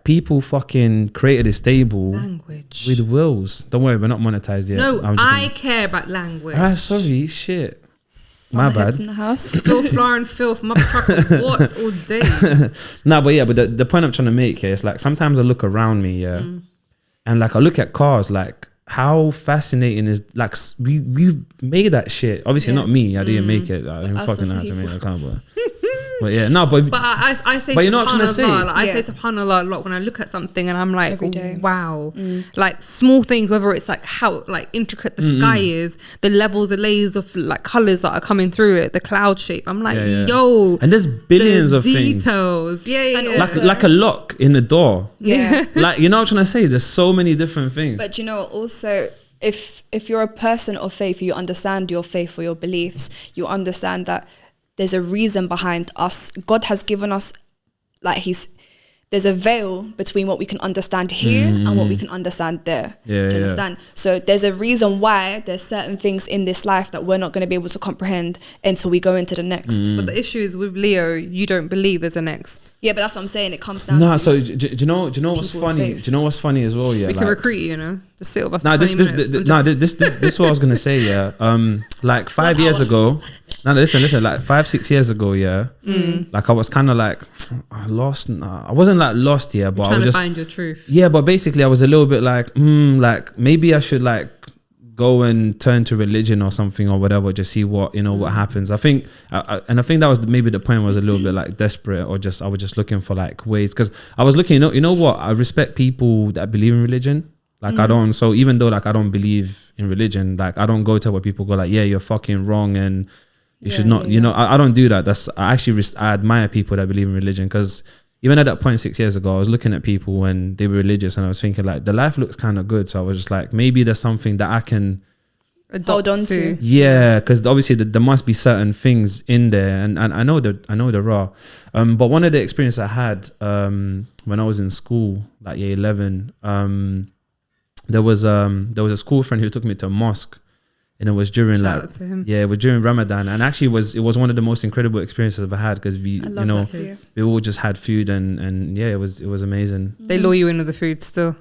people fucking created a stable language with wills. Don't worry, we're not monetized yet. No, I care about language. Sorry, shit. My bad. Hebz in the house. Filth, flour and filth. Mother trucker, what all day? But the point I'm trying to make here is like sometimes I look around me, and like I look at cars, like how fascinating is like we've made that shit. Obviously not me. I didn't make it. I didn't fucking know how to make it. I can't. But yeah, no, but I say, but you're not trying to say. Like, I say subhanallah a lot when I look at something, and I'm like, wow, like small things, whether it's like how like intricate the sky is, the levels, the layers of like colors that are coming through it, the cloud shape. I'm like, yo, and there's billions of details. Things. Like a lock in the door. Yeah, like you know what I'm trying to say. There's so many different things. But you know, also if you're a person of faith, you understand your faith or your beliefs. You understand that there's a reason behind us. God has given us, like there's a veil between what we can understand here and what we can understand there. Do you understand? So there's a reason why there's certain things in this life that we're not going to be able to comprehend until we go into the next. But the issue is with Leo, you don't believe there's a next. Yeah, but that's what I'm saying. It comes down to so do you know what's funny? Do you know what's funny as well? Yeah, we can recruit you, just sit with us. This is what I was gonna say. Yeah, like 5 years ago. No, listen. Like 5-6 years ago, like I was kind of like lost. I wasn't like lost, but I was just trying to find your truth. Yeah, but basically I was a little bit like, like maybe I should like go and turn to religion or something or whatever, just see what what happens. I think, and I think that was maybe the point was a little bit like desperate, or I was just looking for like ways, because I was looking. You know what? I respect people that believe in religion. Like I don't. So even though like I don't believe in religion, like I don't go to where people go like, yeah, you're fucking wrong and you should not. You know, I don't do that. I actually I admire people that believe in religion, because even at that point 6 years ago, I was looking at people when they were religious and I was thinking like, the life looks kind of good. So I was just like, maybe there's something that I can hold on to. Yeah, because obviously there must be certain things in there, and I know there are. But one of the experiences I had when I was in school, like year 11, there was a school friend who took me to a mosque, and it was during Shout out to him. it was during Ramadan, and actually it was one of the most incredible experiences I've ever had, because we all just had food and yeah, it was amazing. They lure you in with the food still.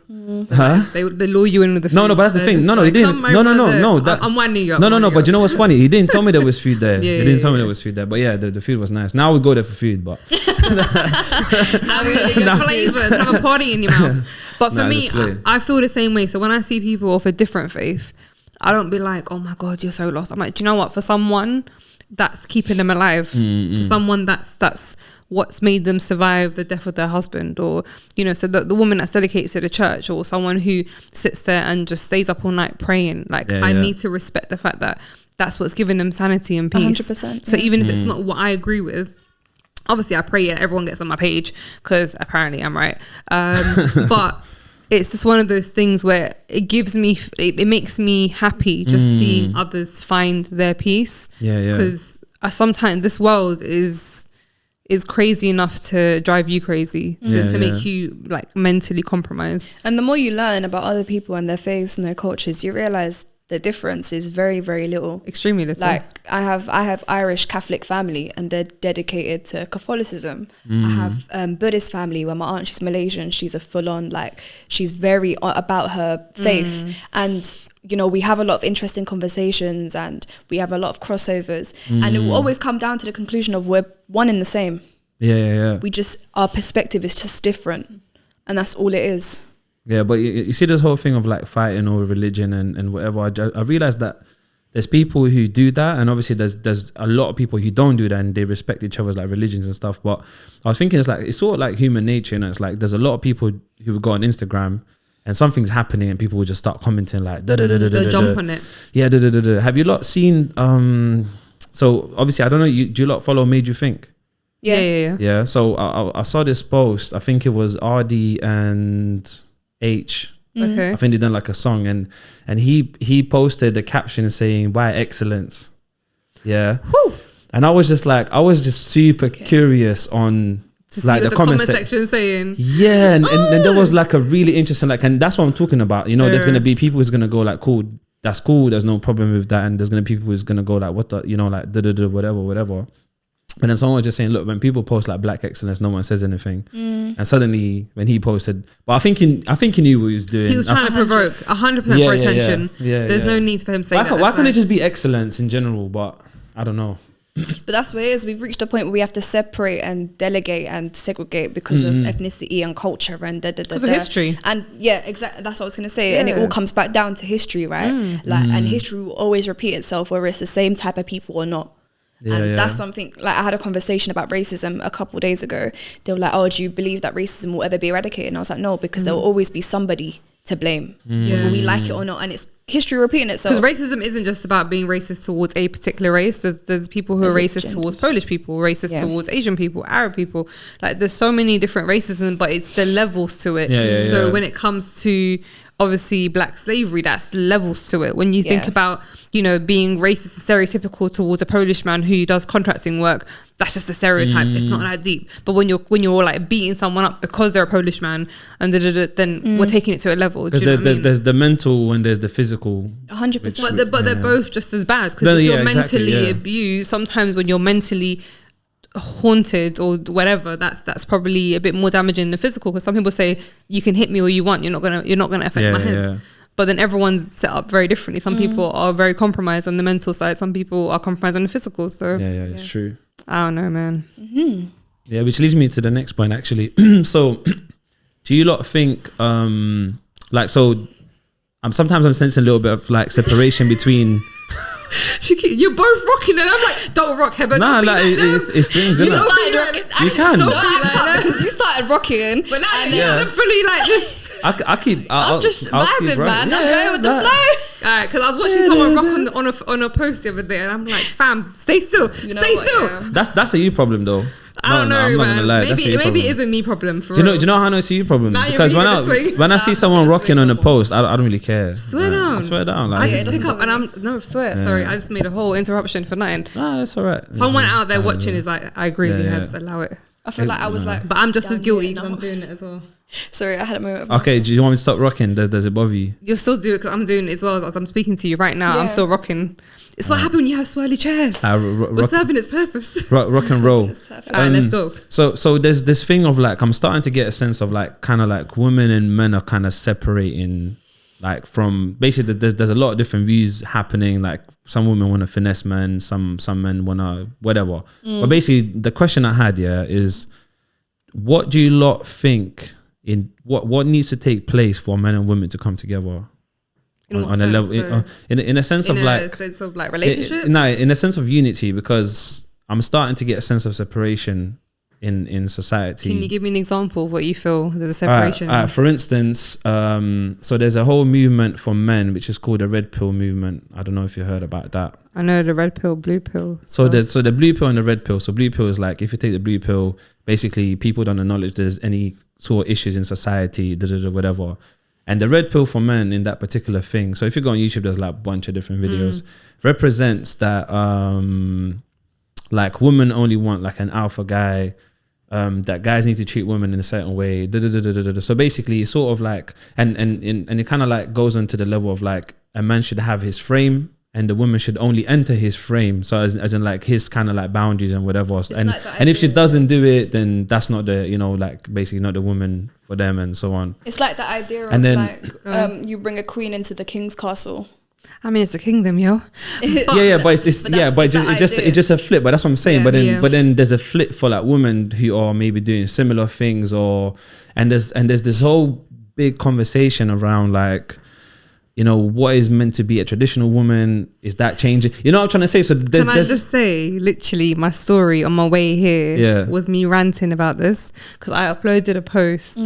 Huh? They lure you in with the food. No, but that's the thing. No, he didn't. No. I'm winding you up. No. But you know what's funny? He didn't tell me there was food there. He didn't tell me there was food there. But yeah, the food was nice. Now we go there for food, but now we get flavors, have a party in your mouth. But for me, I feel the same way. So when I see people of a different faith, I don't be like, oh my God, you're so lost. I'm like, do you know what? For someone, that's keeping them alive. For someone, that's what's made them survive the death of their husband, or, you know, so the woman that's dedicated to the church, or someone who sits there and just stays up all night praying. Like, I need to respect the fact that that's what's giving them sanity and peace. 100%. So even if it's not what I agree with, obviously I pray everyone gets on my page, because apparently I'm right. But it's just one of those things where it makes me happy just seeing others find their peace. Because sometimes this world is crazy enough to drive you crazy, to make you like mentally compromised. And the more you learn about other people and their faiths and their cultures, you realize the difference is very, very little. Extremely little. Like I have Irish Catholic family and they're dedicated to Catholicism. I have Buddhist family where my aunt, she's Malaysian, she's a full on, like, she's very about her faith. And you know, we have a lot of interesting conversations and we have a lot of crossovers, and it will always come down to the conclusion of we're one and the same. We just, our perspective is just different, and that's all it is. Yeah, but you see this whole thing of like fighting over religion and whatever. I realized that there's people who do that, and obviously there's a lot of people who don't do that and they respect each other's like religions and stuff. But I was thinking it's sort of like human nature, and it's like there's a lot of people who would go on Instagram and something's happening and people will just start commenting like they'll jump on it. Yeah, Have you lot seen so obviously I don't know, do you lot follow Made You Think? Yeah. So I saw this post, I think it was RD and H. Okay. I think they done like a song, and he posted the caption saying "By excellence." Yeah. Whew. And I was just super curious on to like see the comment section saying. Yeah, and there was like a really interesting, like, and that's what I'm talking about. You know, there's gonna be people who's gonna go like, cool, that's cool, there's no problem with that, and there's gonna be people who's gonna go like, what the, you know, like whatever. And then someone was just saying, look, when people post like black excellence, no one says anything. And suddenly when he posted, but I think he knew what he was doing. He was trying to provoke 100% for attention. There's no need for him saying that. Why can't it just be excellence in general? But I don't know. But that's what it is. We've reached a point where we have to separate and delegate and segregate because of ethnicity and culture and because of history. And yeah, exactly. That's what I was going to say. And it all comes back down to history, right? And history will always repeat itself, whether it's the same type of people or not. That's something, like, I had a conversation about racism a couple of days ago. They were like, oh, do you believe that racism will ever be eradicated? And I was like, no, because there will always be somebody to blame, whether we like it or not. And it's history repeating itself. Because racism isn't just about being racist towards a particular race. There's people who are racist towards Polish people, racist towards Asian people, Arab people. Like, there's so many different racism, but it's the levels to it. So when it comes to obviously black slavery, that's levels to it. When you think about, you know, being racist and stereotypical towards a Polish man who does contracting work, that's just a stereotype. It's not that deep. But when you're like beating someone up because they're a Polish man, and then we're taking it to a level. Because there's the mental and there's the physical. 100%. But they're both just as bad. Because if you're mentally abused, sometimes when you're mentally haunted or whatever, that's probably a bit more damaging than the physical. Because some people say you can hit me all you want, you're not gonna affect my head. But then everyone's set up very differently. Some people are very compromised on the mental side, some people are compromised on the physical. So it's true. I don't know, man. Yeah, which leads me to the next point actually. So do you lot think sometimes I'm sensing a little bit of like separation between you're both rocking and I'm like, don't rock, Hebz. Nah, like it swings. You started rocking. You can. Don't act up because you started rocking. But now you're fully like this. I'm just vibing, man. I'm going with the flow. Alright, because I was watching someone rock on a post the other day, and I'm like, fam, stay still, stay still. Yeah. That's a you problem though. I don't know, I'm not gonna lie. Maybe it is a me problem. Do you know how I know it's a you problem? Because when I see someone rocking on a post, I don't really care. Swear down. Like, I just pick up and I just made a whole interruption for nothing. Nah, it's alright. Someone out there watching is like, I agree with you, Hebz, allow it. I feel like I was like, but I'm just as guilty because I'm doing it as well. Sorry, I had a moment. Okay, do you want me to stop rocking? Does it bother you? You'll still do it because I'm doing it as well as I'm speaking to you right now. Yeah. I'm still rocking. It's what happens when you have swirly chairs. We're serving its purpose. Rock and roll. Alright, let's go. So there's this thing of like, I'm starting to get a sense of like, kind of like women and men are kind of separating, like from basically there's a lot of different views happening. Like some women want to finesse men, some men want to whatever. But basically the question I had is, what do you lot think in what needs to take place for men and women to come together on a level in a sense of like relationships? In a sense of unity, because I'm starting to get a sense of separation in society. Can you give me an example of what you feel there's a separation? For instance, so there's a whole movement for men which is called the red pill movement. I don't know if you heard about that. I know the red pill, blue pill. So the blue pill and the red pill. So blue pill is like, if you take the blue pill, basically people don't acknowledge there's any sort of issues in society, whatever. And the red pill for men in that particular thing, so if you go on YouTube, there's like a bunch of different videos, represents that like women only want like an alpha guy, that guys need to treat women in a certain way. So basically it's sort of like, and it kind of like goes into the level of like, a man should have his frame and the woman should only enter his frame. So as in like his kind of like boundaries and whatever. And if she doesn't do it, then that's not the, like basically not the woman for them and so on. It's like the idea of like, you bring a queen into the king's castle. I mean, it's a kingdom, yo. But it's just a flip. But that's what I'm saying. Yeah, but then there's a flip for like women who are maybe doing similar things, and there's this whole big conversation around like, what is meant to be a traditional woman? Is that changing? You know what I'm trying to say? So there's. Can I just say, literally, my story on my way here was me ranting about this because I uploaded a post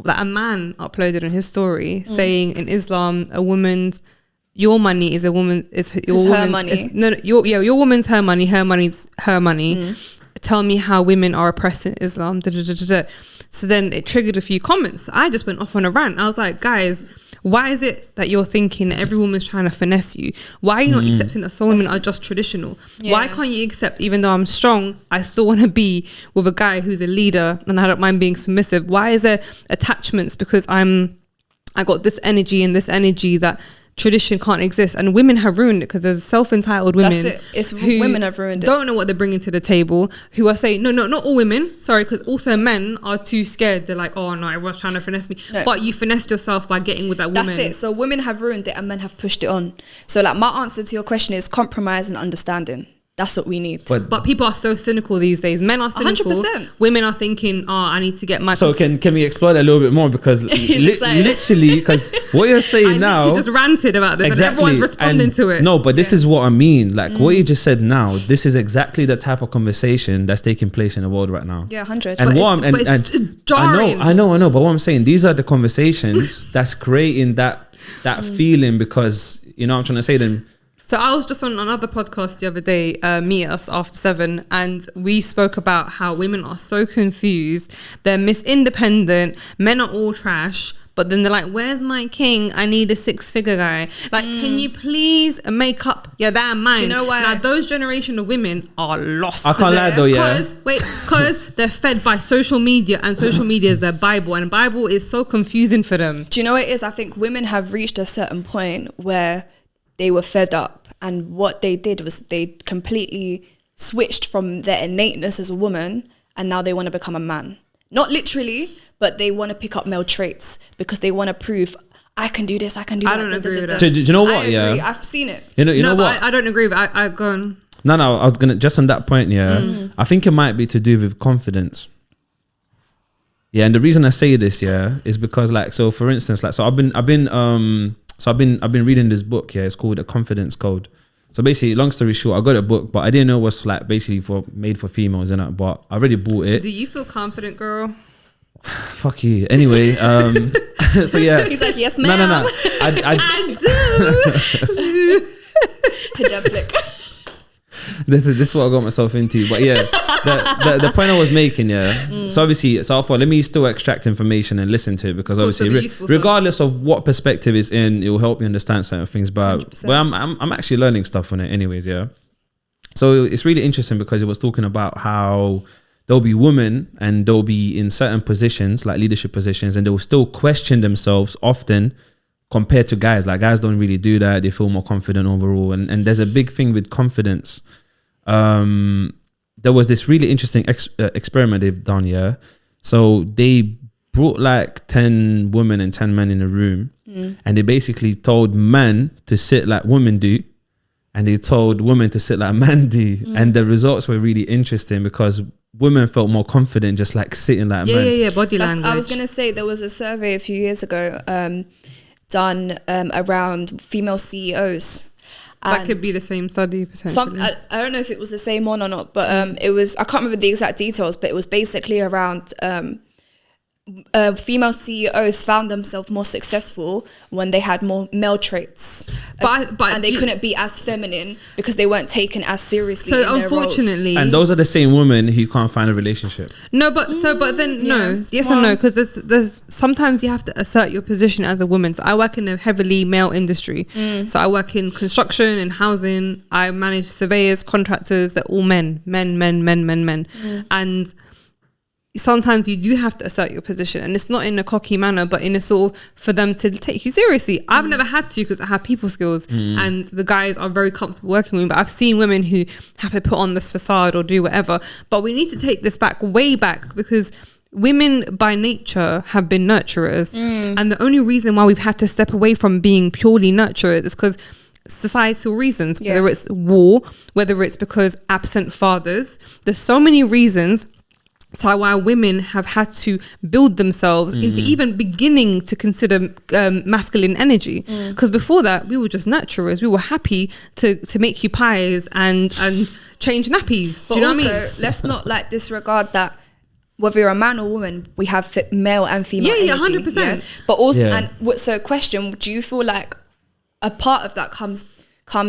that a man uploaded on his story saying in Islam, a woman's your money is a woman is your her money. Your woman's her money. Her money's her money. Tell me how women are oppressed in Islam. So then it triggered a few comments. I just went off on a rant. I was like, guys, why is it that you're thinking every woman's trying to finesse you? Why are you not accepting that some women are just traditional? Yeah. Why can't you accept, even though I'm strong, I still want to be with a guy who's a leader and I don't mind being submissive? Why is there attachments because I got this energy and this energy that tradition can't exist? And women have ruined it because there's self-entitled women women have ruined it, don't know what they're bringing to the table, who are saying no, not all women, sorry, because also men are too scared. They're like, oh no, everyone's trying to finesse me. But you finessed yourself by getting with that woman. That's it. So women have ruined it and men have pushed it on. So like my answer to your question is compromise and understanding. That's what we need. But people are so cynical these days. Men are cynical. 100%. Women are thinking, I need to get my... So can we explore that a little bit more? Because literally, because what you're saying now... I literally just ranted about this and everyone's responding to it. No, but this is what I mean. Like what you just said now, this is exactly the type of conversation that's taking place in the world right now. Yeah, 100. And it's jarring. I know. But what I'm saying, these are the conversations that's creating that feeling, because, you know what I'm trying to say then... So I was just on another podcast the other day, Meet Us After 7, and we spoke about how women are so confused. They're Miss Independent, men are all trash, but then they're like, where's my king? I need a 6-figure guy. Like, can you please make up your damn mind? Do you know why? Now, those generation of women are lost. I can't lie though, yeah. Because they're fed by social media, and social media is their Bible, and Bible is so confusing for them. Do you know what it is? I think women have reached a certain point where they were fed up. And what they did was they completely switched from their innateness as a woman, and now they want to become a man. Not literally, but they want to pick up male traits because they want to prove, I can do this, I can do that. I don't agree with that. Do you know what? I agree. I've seen it. You know what? I don't agree with it. I go on. No, I was going to, just on that point, I think it might be to do with confidence. Yeah, and the reason I say this, is because like, so for instance, like, so I've been reading this book, it's called A Confidence Code. So basically, long story short, I got a book, but I didn't know it was like basically made for females, innit? But I already bought it. Do you feel confident, girl? Fuck you. Anyway, So yeah. He's like, yes, ma'am. No. I do. Hijab flick. This is what I got myself into. But yeah, the point I was making, so obviously, so I thought, let me still extract information and listen to it, because obviously regardless of what perspective it's in, it will help you understand certain things. But I'm actually learning stuff on it anyways. Yeah, so it's really interesting because it was talking about how there'll be women and they'll be in certain positions, like leadership positions, and they will still question themselves often compared to guys. Like, guys don't really do that. They feel more confident overall. And there's a big thing with confidence. There was this really interesting experiment they've done, yeah? So they brought like 10 women and 10 men in a room, and they basically told men to sit like women do, and they told women to sit like men do. And the results were really interesting because women felt more confident just like sitting like men. Yeah, body language. I was going to say, there was a survey a few years ago done around female CEOs. That could be the same study potentially. I don't know if it was the same one or not, but it was, I can't remember the exact details, but it was basically around female CEOs found themselves more successful when they had more male traits, and they couldn't be as feminine because they weren't taken as seriously. So in unfortunately, and those are the same women who can't find a relationship. No, but then yes and no, because there's sometimes you have to assert your position as a woman. So I work in a heavily male industry. So I work in construction and housing. I manage surveyors, contractors. They're all men, and sometimes you do have to assert your position, and it's not in a cocky manner, but in a sort of for them to take you seriously. I've never had to, because I have people skills, and the guys are very comfortable working with me, but I've seen women who have to put on this facade or do whatever. But we need to take this way back, because women by nature have been nurturers, and the only reason why we've had to step away from being purely nurturers is because societal reasons, whether it's war, whether it's because absent fathers. There's so many reasons to why women have had to build themselves into even beginning to consider masculine energy. Because before that, we were just nurturers. We were happy to make you pies and change nappies. But do you know also, what I mean? let's not like disregard that whether you're a man or woman, we have male and female energy. 100%. Yeah? But also, so question, do you feel like a part of that comes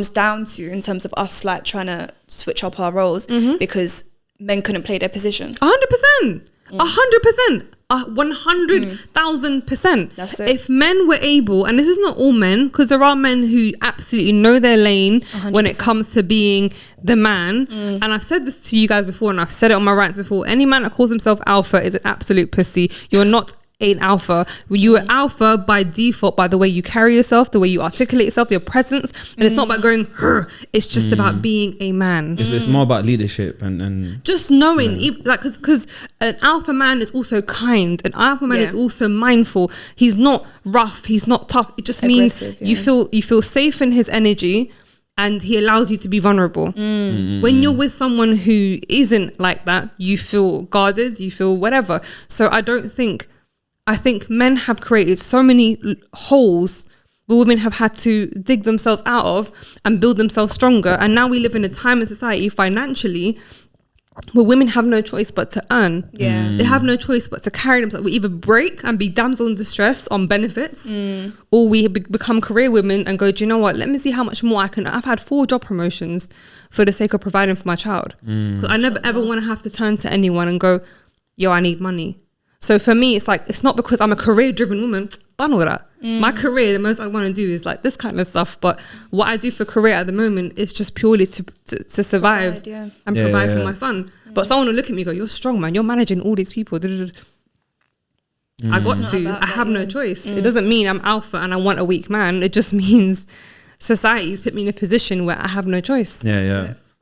down to, in terms of us like trying to switch up our roles, because men couldn't play their position? 100%. 100,000%. That's it. If men were able, and this is not all men, because there are men who absolutely know their lane 100%. When it comes to being the man. And I've said this to you guys before, and I've said it on my rants before. Any man that calls himself alpha is an absolute pussy. You're not an alpha. You are alpha by default, by the way you carry yourself, the way you articulate yourself, your presence. And it's not about going, it's just about being a man. It's more about leadership and just knowing, like, because an alpha man is also kind. An alpha man is also mindful. He's not rough. He's not tough. It just means you feel safe in his energy, and he allows you to be vulnerable. When you're with someone who isn't like that, you feel guarded. You feel whatever. So I think men have created so many holes where women have had to dig themselves out of and build themselves stronger. And now we live in a time in society financially where women have no choice but to earn. They have no choice but to carry themselves. We either break and be damsel in distress on benefits, or we become career women and go, do you know what? Let me see how much more I can. I've had 4 job promotions for the sake of providing for my child. Because I never ever want to have to turn to anyone and go, yo, I need money. So for me, it's like, it's not because I'm a career-driven woman. Ban all that. My career, the most I want to do is like this kind of stuff. But what I do for career at the moment is just purely to survive and provide for my son. But someone will look at me and go, you're strong, man. You're managing all these people. I got to. I have no choice. It doesn't mean I'm alpha and I want a weak man. It just means society's put me in a position where I have no choice.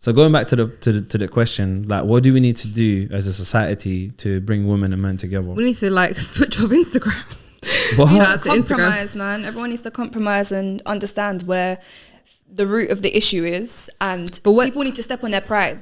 So going back to the question, like, what do we need to do as a society to bring women and men together? We need to like switch off Instagram. We need to compromise, man. Everyone needs to compromise and understand where the root of the issue is. But people need to step on their pride.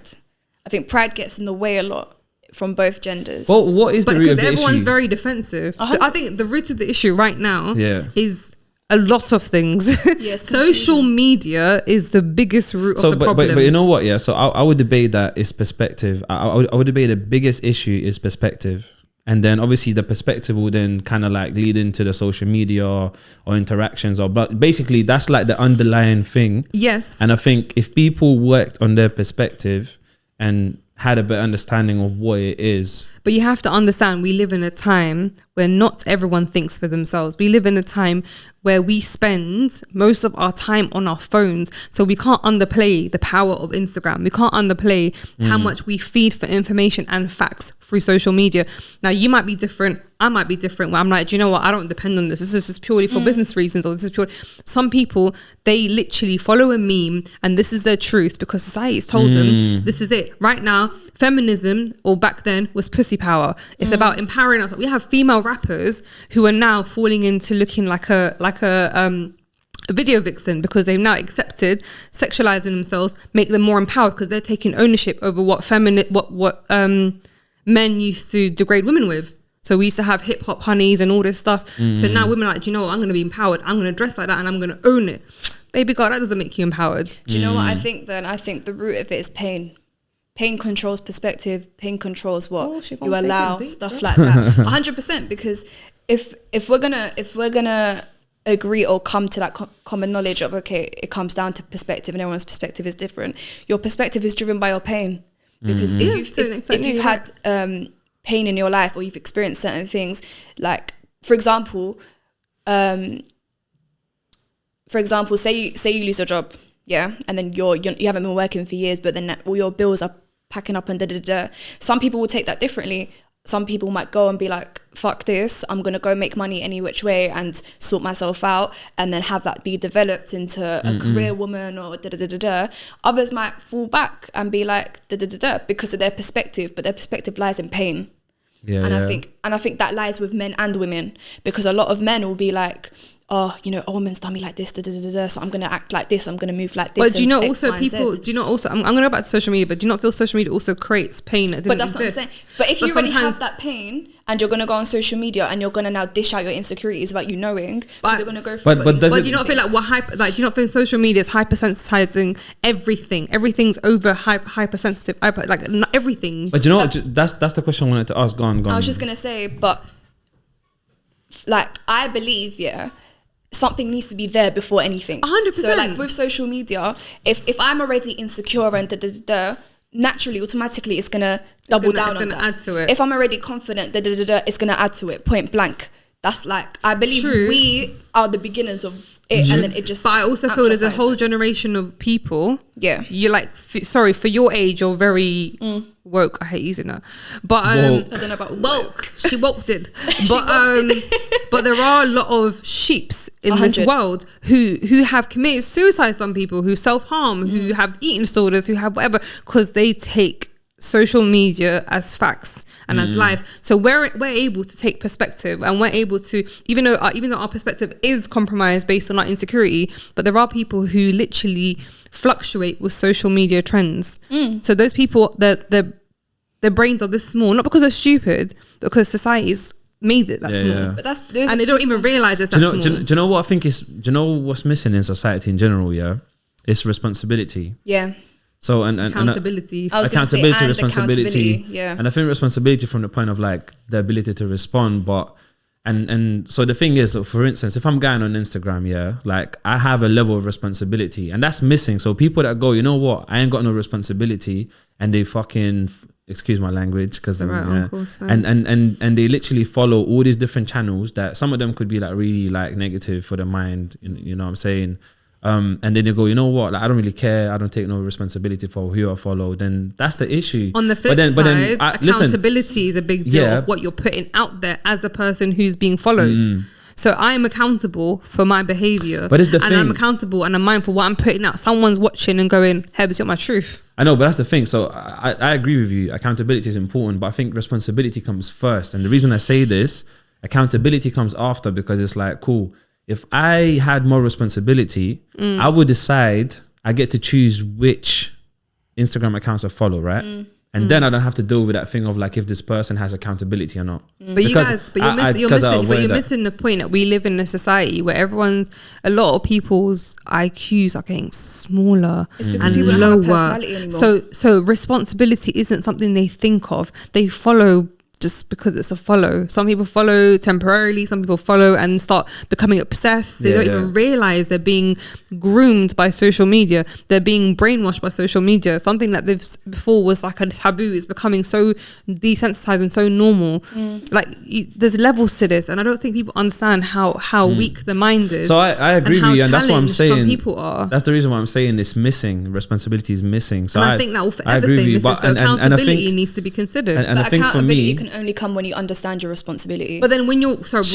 I think pride gets in the way a lot from both genders. Well, what is the root of the issue? Because everyone's very defensive. I think the root of the issue right now is a lot of things. Social media is the biggest root of the problem. But you know what? So I would debate that it's perspective. I would debate the biggest issue is perspective. And then obviously the perspective will then kind of like lead into the social media or interactions, but basically that's like the underlying thing. Yes. And I think if people worked on their perspective and had a better understanding of what it is. But you have to understand, we live in a time where not everyone thinks for themselves. We live in a time where we spend most of our time on our phones. So we can't underplay the power of Instagram. We can't underplay how much we feed for information and facts through social media. Now, you might be different. I might be different, where I'm like, do you know what? I don't depend on this. This is just purely for business reasons, or this is pure. Some people, they literally follow a meme and this is their truth because society's told them this is it. Right now, feminism, or back then, was pussy power. It's about empowering us. We have female rappers who are now falling into looking like a video vixen because they've now accepted sexualizing themselves, make them more empowered because they're taking ownership over what men used to degrade women with. So we used to have hip hop honeys and all this stuff. So now women are like, do you know what? I'm going to be empowered. I'm going to dress like that and I'm going to own it. Baby girl, that doesn't make you empowered. Do you know what I think then? I think the root of it is pain. Pain controls perspective. Pain controls what you allow, stuff like that. 100%. Because if we're gonna agree or come to that common knowledge of, okay, it comes down to perspective and everyone's perspective is different. Your perspective is driven by your pain. Because if you've had pain in your life or you've experienced certain things, like for example, say you lose your job, yeah, and then you haven't been working for years, but then all your bills are packing up and Some people will take that differently. Some people might go and be like, fuck this, I'm gonna go make money any which way and sort myself out, and then have that be developed into a career woman or Others might fall back and be like because of their perspective, but their perspective lies in pain. I think that lies with men and women, because a lot of men will be like, oh, you know, a woman's done me like this, so I'm going to act like this, I'm going to move like this. But do you know also people, do you know also, I'm going to go back to social media, but do you not feel social media also creates pain that didn't exist? But that's what I'm saying. But if you already have that pain and you're going to go on social media and you're going to now dish out your insecurities without you knowing, because you're going to go through but do you not feel like do you not think social media is hypersensitizing everything? Everything's over hypersensitive, like everything. But you know what, that's the question I wanted to ask. Go on. I was just going to say, but like I believe, something needs to be there before anything. 100%. So like with social media, if I'm already insecure and naturally, automatically, it's gonna double down on that. It's gonna add to it. If I'm already confident, it's gonna add to it. Point blank. That's like, I believe we are the beginners of it, and then it just. But I also feel there's a whole generation of people. Yeah. You're like, sorry, for your age, you're very woke. I hate using that, but I don't know about woke. She woked it, but there are a lot of sheeps in 100. This world who have committed suicide. Some people who self-harm, who have eating disorders, who have whatever, because they take social media as facts and as life. So we're able to take perspective, and we're able to, even though our perspective is compromised based on our insecurity, but there are people who literally fluctuate with social media trends. So those people, their brains are this small, not because they're stupid, because society's made it that small. Yeah. But and they don't even realize it's that small. Do you know what I think is? Do you know what's missing in society in general? Yeah, it's responsibility. Yeah. So and accountability, responsibility, yeah. And I think responsibility from the point of like the ability to respond, but and so the thing is that, for instance, if I'm going on Instagram, like I have a level of responsibility, and that's missing. So people that go, you know what, I ain't got no responsibility, and they fucking, excuse my language, because and they literally follow all these different channels that some of them could be like really like negative for the mind, you know what I'm saying. And then they go, you know what, like, I don't really care, I don't take no responsibility for who I follow. Then that's the issue. On the flip side, accountability is a big deal of what you're putting out there as a person who's being followed. So I am accountable for my behavior, but it's the thing. I'm accountable and I'm mindful what I'm putting out. Someone's watching and going, Hebz, you're my truth. I know, but that's the thing. So I agree with you, accountability is important, but I think responsibility comes first. And the reason I say this, accountability comes after, because it's like, cool, if I had more responsibility, I would decide, I get to choose which Instagram accounts I follow, right? And then I don't have to deal with that thing of like if this person has accountability or not. But you're missing the point that we live in a society where a lot of people's IQs are getting smaller and people don't have a personality anymore. So responsibility isn't something they think of. They follow just because it's a follow. Some people follow temporarily, some people follow and start becoming obsessed. They don't even realize they're being groomed by social media. They're being brainwashed by social media. Something that they've before was like a taboo is becoming so desensitized and so normal. Like there's levels to this, and I don't think people understand how weak the mind is. So I agree with you, and that's what I'm saying. Some people are. That's the reason why I'm saying it's missing. Responsibility is missing. So and I think that will forever stay missing. So accountability needs to be considered. And I think for me, can only come when you understand your responsibility. But then when you're because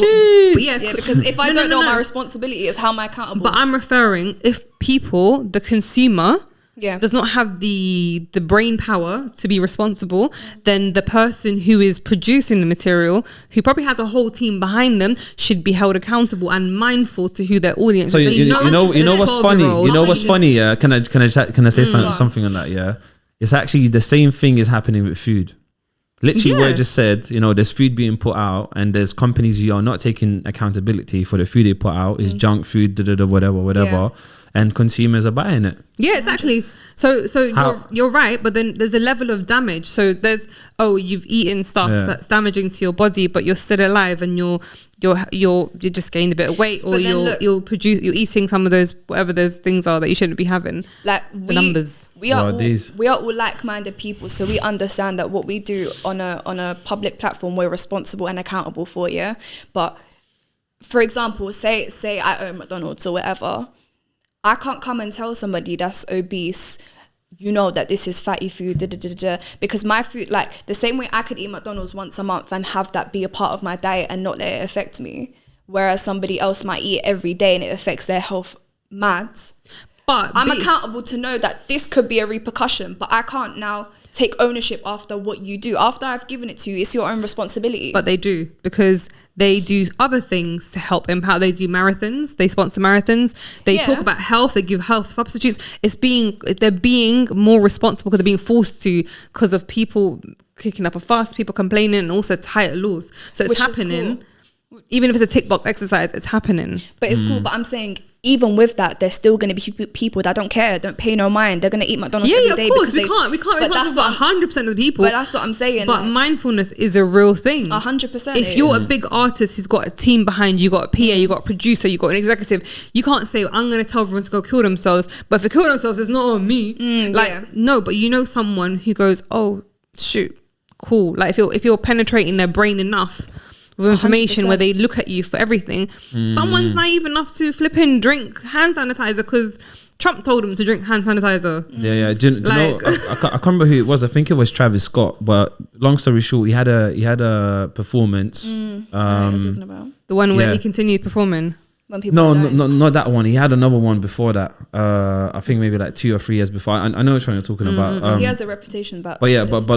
if I don't know my responsibility, is how am I accountable? But I'm referring if people, the consumer, does not have the brain power to be responsible, then the person who is producing the material, who probably has a whole team behind them, should be held accountable and mindful to who their audience. So you know what's funny? You know what's funny? Can I say something on that? Yeah, it's actually the same thing is happening with food. Literally what I just said, there's food being put out and there's companies who are not taking accountability for the food they put out. Is junk food, whatever. And consumers are buying it. Yeah, exactly. So you're right, but then there's a level of damage. So there's you've eaten stuff that's damaging to your body, but you're still alive and you're just gained a bit of weight, or you're eating some of those whatever those things are that you shouldn't be having. Like the numbers. We are all like-minded people, so we understand that what we do on a public platform we're responsible and accountable for. Yeah, but for example, say I own McDonald's or whatever. I can't come and tell somebody that's obese, that this is fatty food, because my food, like the same way I could eat McDonald's once a month and have that be a part of my diet and not let it affect me, whereas somebody else might eat every day and it affects their health mad. But I'm accountable to know that this could be a repercussion, but I can't now take ownership after what you do. After I've given it to you, it's your own responsibility. But they do, because they do other things to help empower. They do marathons, they sponsor marathons, they talk about health, they give health substitutes. They're being more responsible because they're being forced to, because of people kicking up a fuss, people complaining, and also tighter laws. So it's happening. Cool. Even if it's a tick box exercise, it's happening. But it's cool. But I'm saying, even with that, there's still going to be people that don't care, don't pay no mind. They're going to eat McDonald's every day. Yeah, of course. We can't responsible for 100% of the people. But that's what I'm saying. But mindfulness is a real thing. 100%. If you're a big artist who's got a team behind you, got a PA, you got a producer, you got an executive, you can't say, I'm going to tell everyone to go kill themselves. But if they kill themselves, it's not on me. No, but someone who goes, oh, shoot, cool. Like if you're penetrating their brain enough with information 100%. Where they look at you for everything, someone's naive enough to flip in drink hand sanitizer because Trump told him to drink hand sanitizer. Do you know, I can't remember who it was. I think it was Travis Scott, but long story short, he had a performance. The one where he continued performing. No, not that one. He had another one before that. I think maybe like 2 or 3 years before. I know which one you're talking about. He has a reputation about. But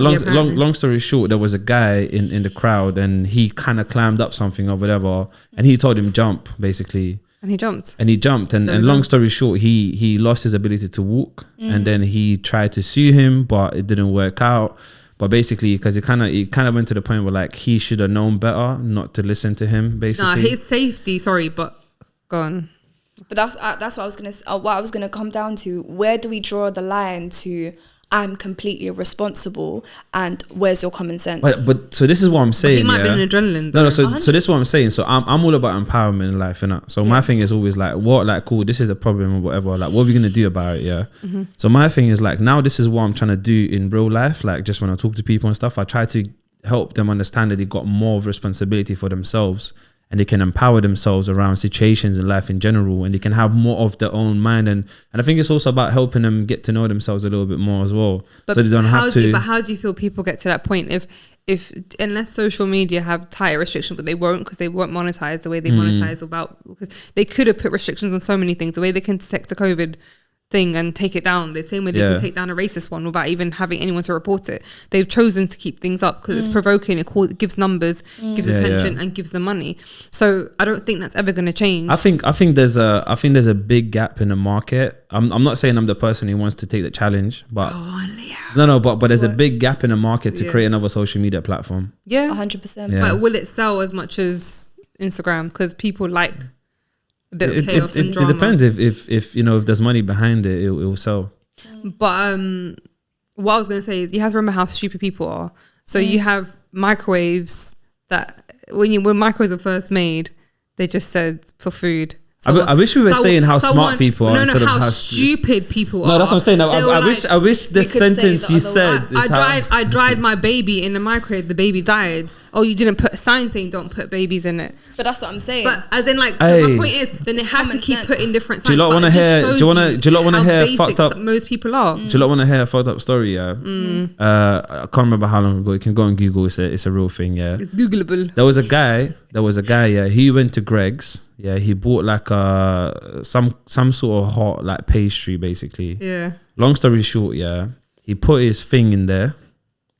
long story short, there was a guy in the crowd, and he kind of climbed up something or whatever, and he told him jump basically. And he jumped. And long story short, he lost his ability to walk, and then he tried to sue him, but it didn't work out. But basically, because it kind of went to the point where like he should have known better not to listen to him. Basically, his safety. Sorry, but. Gone. But that's what I was gonna come down to. Where do we draw the line to I'm completely responsible, and where's your common sense? But so this is what I'm saying. He might be an adrenaline. Though. No. So this is what I'm saying. So I'm all about empowerment in life, innit? So my thing is always like, cool, this is a problem or whatever. Like, what are we gonna do about it? Yeah. Mm-hmm. So my thing is like, now this is what I'm trying to do in real life. Like, just when I talk to people and stuff, I try to help them understand that they got more of responsibility for themselves. And they can empower themselves around situations in life in general, and they can have more of their own mind. And I think it's also about helping them get to know themselves a little bit more as well. But so they don't have to. But how do you feel people get to that point if unless social media have tighter restrictions, but they won't, because they won't monetize the way they monetize because they could have put restrictions on so many things. The way they can detect a COVID thing and take it down, the same way they can take down a racist one without even having anyone to report it. They've chosen to keep things up because it's provoking. It gives numbers, gives attention, and gives them money. So I don't think that's ever going to change. I think there's a big gap in the market. I'm not saying I'm the person who wants to take the challenge, but but there's a big gap in the market to create another social media platform. 100%. But will it sell as much as Instagram? Because people like a bit of chaos and drama. It depends if there's money behind it, it will sell. But what I was going to say is you have to remember how stupid people are. So you have microwaves that when microwaves were first made, they just said for food. I wish we were saying how smart people are instead of how stupid people are. No, that's what I'm saying. I wish the sentence you said I dried my baby in the microwave, the baby died. Oh, you didn't put a sign saying don't put babies in it. But that's what I'm saying. But as in like, so my point is, then they have to keep putting different signs. Do you lot want to hear? Do you lot want to hear fucked up? Most people are. Do you lot want to hear a fucked up story? Yeah. I can't remember how long ago. You can go on Google. It's a real thing. Yeah. It's Googleable. There was a guy. Yeah. He went to Greg's. Yeah. He bought like some sort of hot like pastry basically. Yeah. Long story short, yeah. He put his thing in there.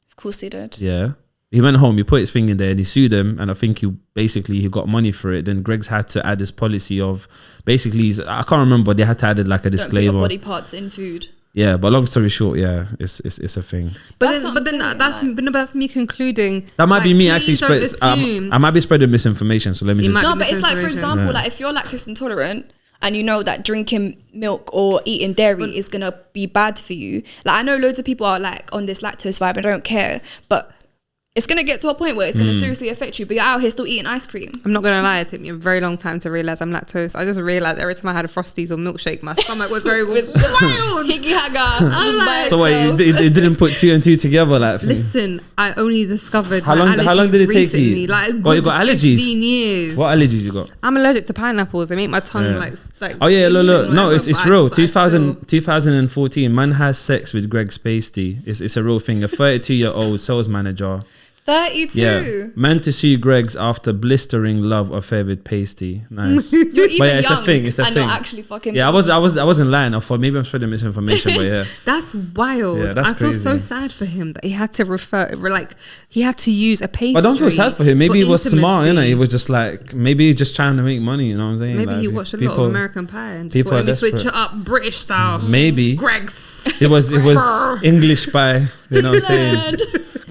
Of course he did. Yeah. He went home, he put his thing in there and he sued them, and I think he got money for it. Then Greg's had to add this policy of basically, I can't remember, they had to add like a disclaimer. Don't put body parts in food. Yeah, but long story short, yeah, it's a thing. But that's me concluding. That might be me actually I might be spreading misinformation, so let me just... No, but it's like, for example, like if you're lactose intolerant and you know that drinking milk or eating dairy is going to be bad for you. Like I know loads of people are like on this lactose vibe and don't care, but it's going to get to a point where it's going to seriously affect you, but you're out here still eating ice cream. I'm not going to lie, it took me a very long time to realise I'm lactose. I just realised every time I had a Frosties or milkshake, my stomach was going wild. Higgy haga. So wait, you didn't put 2 and 2 together? Like, listen, I only discovered how long did it take you? Like you got allergies? 15 years. What allergies you got? I'm allergic to pineapples. They make my tongue like oh yeah, look. No, it's real. 2014, man has sex with Greg Spacey. It's a real thing. A 32-year-old sales manager. 32. Yeah, meant to sue Greg's after blistering love affair with pasty. Nice. You're even but yeah, it's young a thing. It's a and thing. not actually fucking. Yeah, I wasn't lying. I thought maybe I'm spreading misinformation, but yeah, that's wild. Yeah, that's I feel crazy. So sad for him that he had to he had to use a pastry. I don't feel sad for him. Maybe he was smart, intimacy. He was just like maybe he's just trying to make money. You know what I'm saying? Maybe like, he watched a lot of American Pie and just people wanted to switch it up British style. Maybe Greg's. It was English Pie. You know what I'm saying?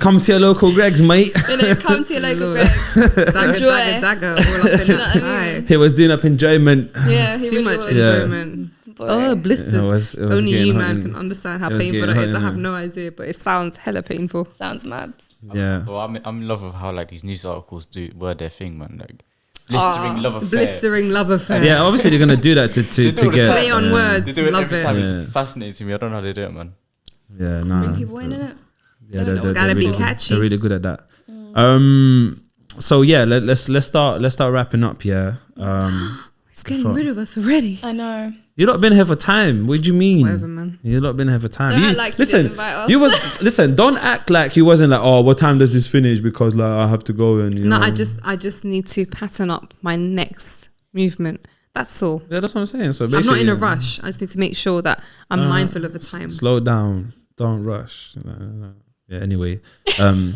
Come to your local Greg's, mate. Come to your local Greg's. Dagger. All up in that pie. He was doing up enjoyment. Yeah, too much enjoyment. Oh, blisters. It was Only you, man, hot. can understand how painful that is. I have no idea, but it sounds hella painful. Sounds mad. Yeah. Well, I'm in love with how like these news articles were their thing, man. Like blistering love affair. Yeah, obviously they're gonna do that to get play on words. They do it love every it. time. It's fascinating to me. I don't know how they do it, man. Yeah, nah. Bring people in it. Yeah, It's gotta be catchy. They're really good at that. So yeah, let's start wrapping up. Yeah. It's getting rid of us already. I know. You lot been here for time. What do you mean? Whatever, man. You lot been here for time. Don't act like you didn't invite us. Listen. Don't act like you wasn't like, oh, what time does this finish? Because like I have to go and you know. I just need to pattern up my next movement. That's all. Yeah, that's what I'm saying. So I'm basically, not in a rush. I just need to make sure that I'm mindful of the time. Slow down. Don't rush. Yeah. Anyway. I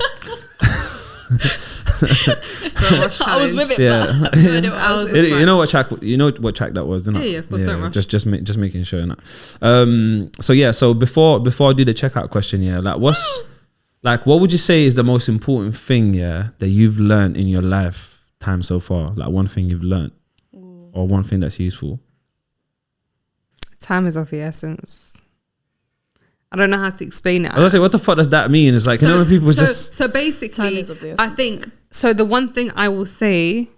was with it. Yeah. You know what track? You know what track that was? Isn't it? Yeah. Of course, don't rush. Just making sure. So before I do the checkout question, yeah, like what would you say is the most important thing, yeah, that you've learned in your lifetime so far? Like one thing you've learned, or one thing that's useful. Time is of the essence. I don't know how to explain it. I was gonna say, what the fuck does that mean? It's like, you know, when people So basically, I think, so the one thing I will say,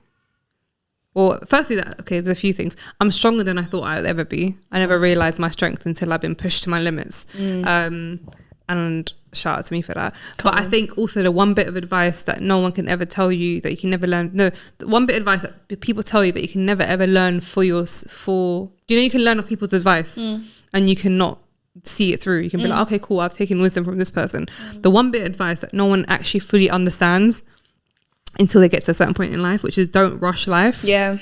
well, firstly, there's a few things. I'm stronger than I thought I would ever be. I never realised my strength until I've been pushed to my limits. And shout out to me for that. But I think also the one bit of advice that no one can ever tell you, that you can never learn. No, the one bit of advice that people tell you that you can never ever learn you know, you can learn off people's advice and you cannot see it through. You can be like, okay, cool, I've taken wisdom from this person. The one bit of advice that no one actually fully understands until they get to a certain point in life, which is don't rush life. Yeah.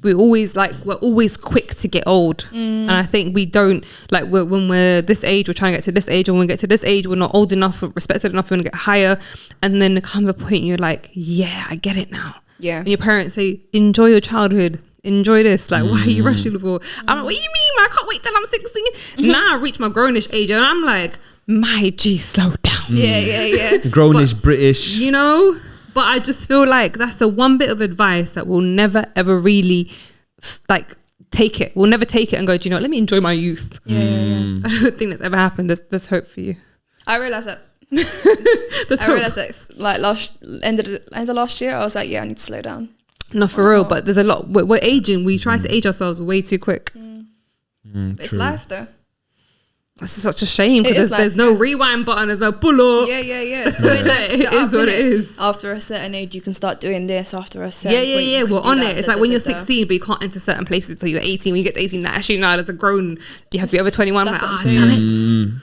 We're always quick to get old. And I think we don't, like, when we're this age, we're trying to get to this age, and when we get to this age, we're not old enough, or respected enough, we're going to get higher. And then there comes a point you're like, yeah, I get it now. Yeah. And your parents say, enjoy your childhood. Enjoy this. Like, why are you rushing for? I'm like, what do you mean? I can't wait till I'm 16. Now I reach my grownish age and I'm like, my G, slow down. Yeah. Grownish British. You know? But I just feel like that's the one bit of advice that we'll never ever really take it. We'll never take it and go, do you know what? Let me enjoy my youth. Yeah. I don't think that's ever happened. There's hope for you. I realised that I realized that like end of last year, I was like, yeah, I need to slow down. Not for real, but there's a lot. We're aging. We try to age ourselves way too quick. It's life though. That's such a shame because there's no rewind button, there's no pull up. Yeah. It's the way it is what it is. After a certain age, you can start doing this. After a certain point, we're on it. It's like when you're 16, but you can't enter certain places until you're 18. When you get to 18, actually now there's a grown. You have to be over 21. That's like, what I'm saying.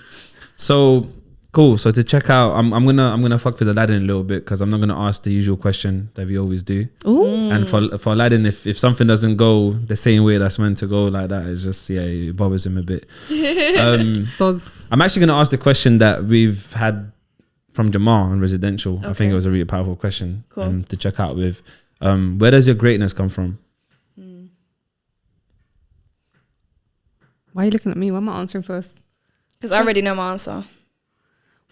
So cool. So to check out, I'm gonna fuck with Aladdin a little bit because I'm not gonna ask the usual question that we always do. Ooh. And for Aladdin, if something doesn't go the same way that's meant to go like that, it's just it bothers him a bit. I'm actually gonna ask the question that we've had from Jamal on Residential. Okay. I think it was a really powerful question. Cool. To check out with. Where does your greatness come from? Why are you looking at me? Why am I answering first? Because I already know my answer.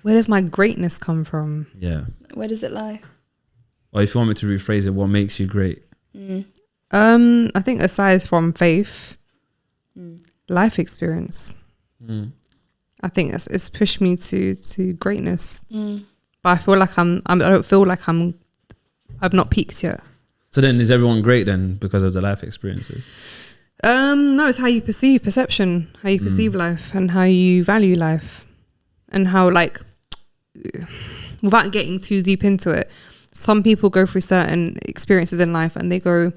Where does my greatness come from? Yeah. Where does it lie? Or if you want me to rephrase it, what makes you great? I think aside from faith, life experience. I think it's pushed me to greatness. But I feel like I don't feel like I've not peaked yet. So then is everyone great then because of the life experiences? No, it's how you perception, how you perceive life and how you value life. And how, like, without getting too deep into it, some people go through certain experiences in life and they play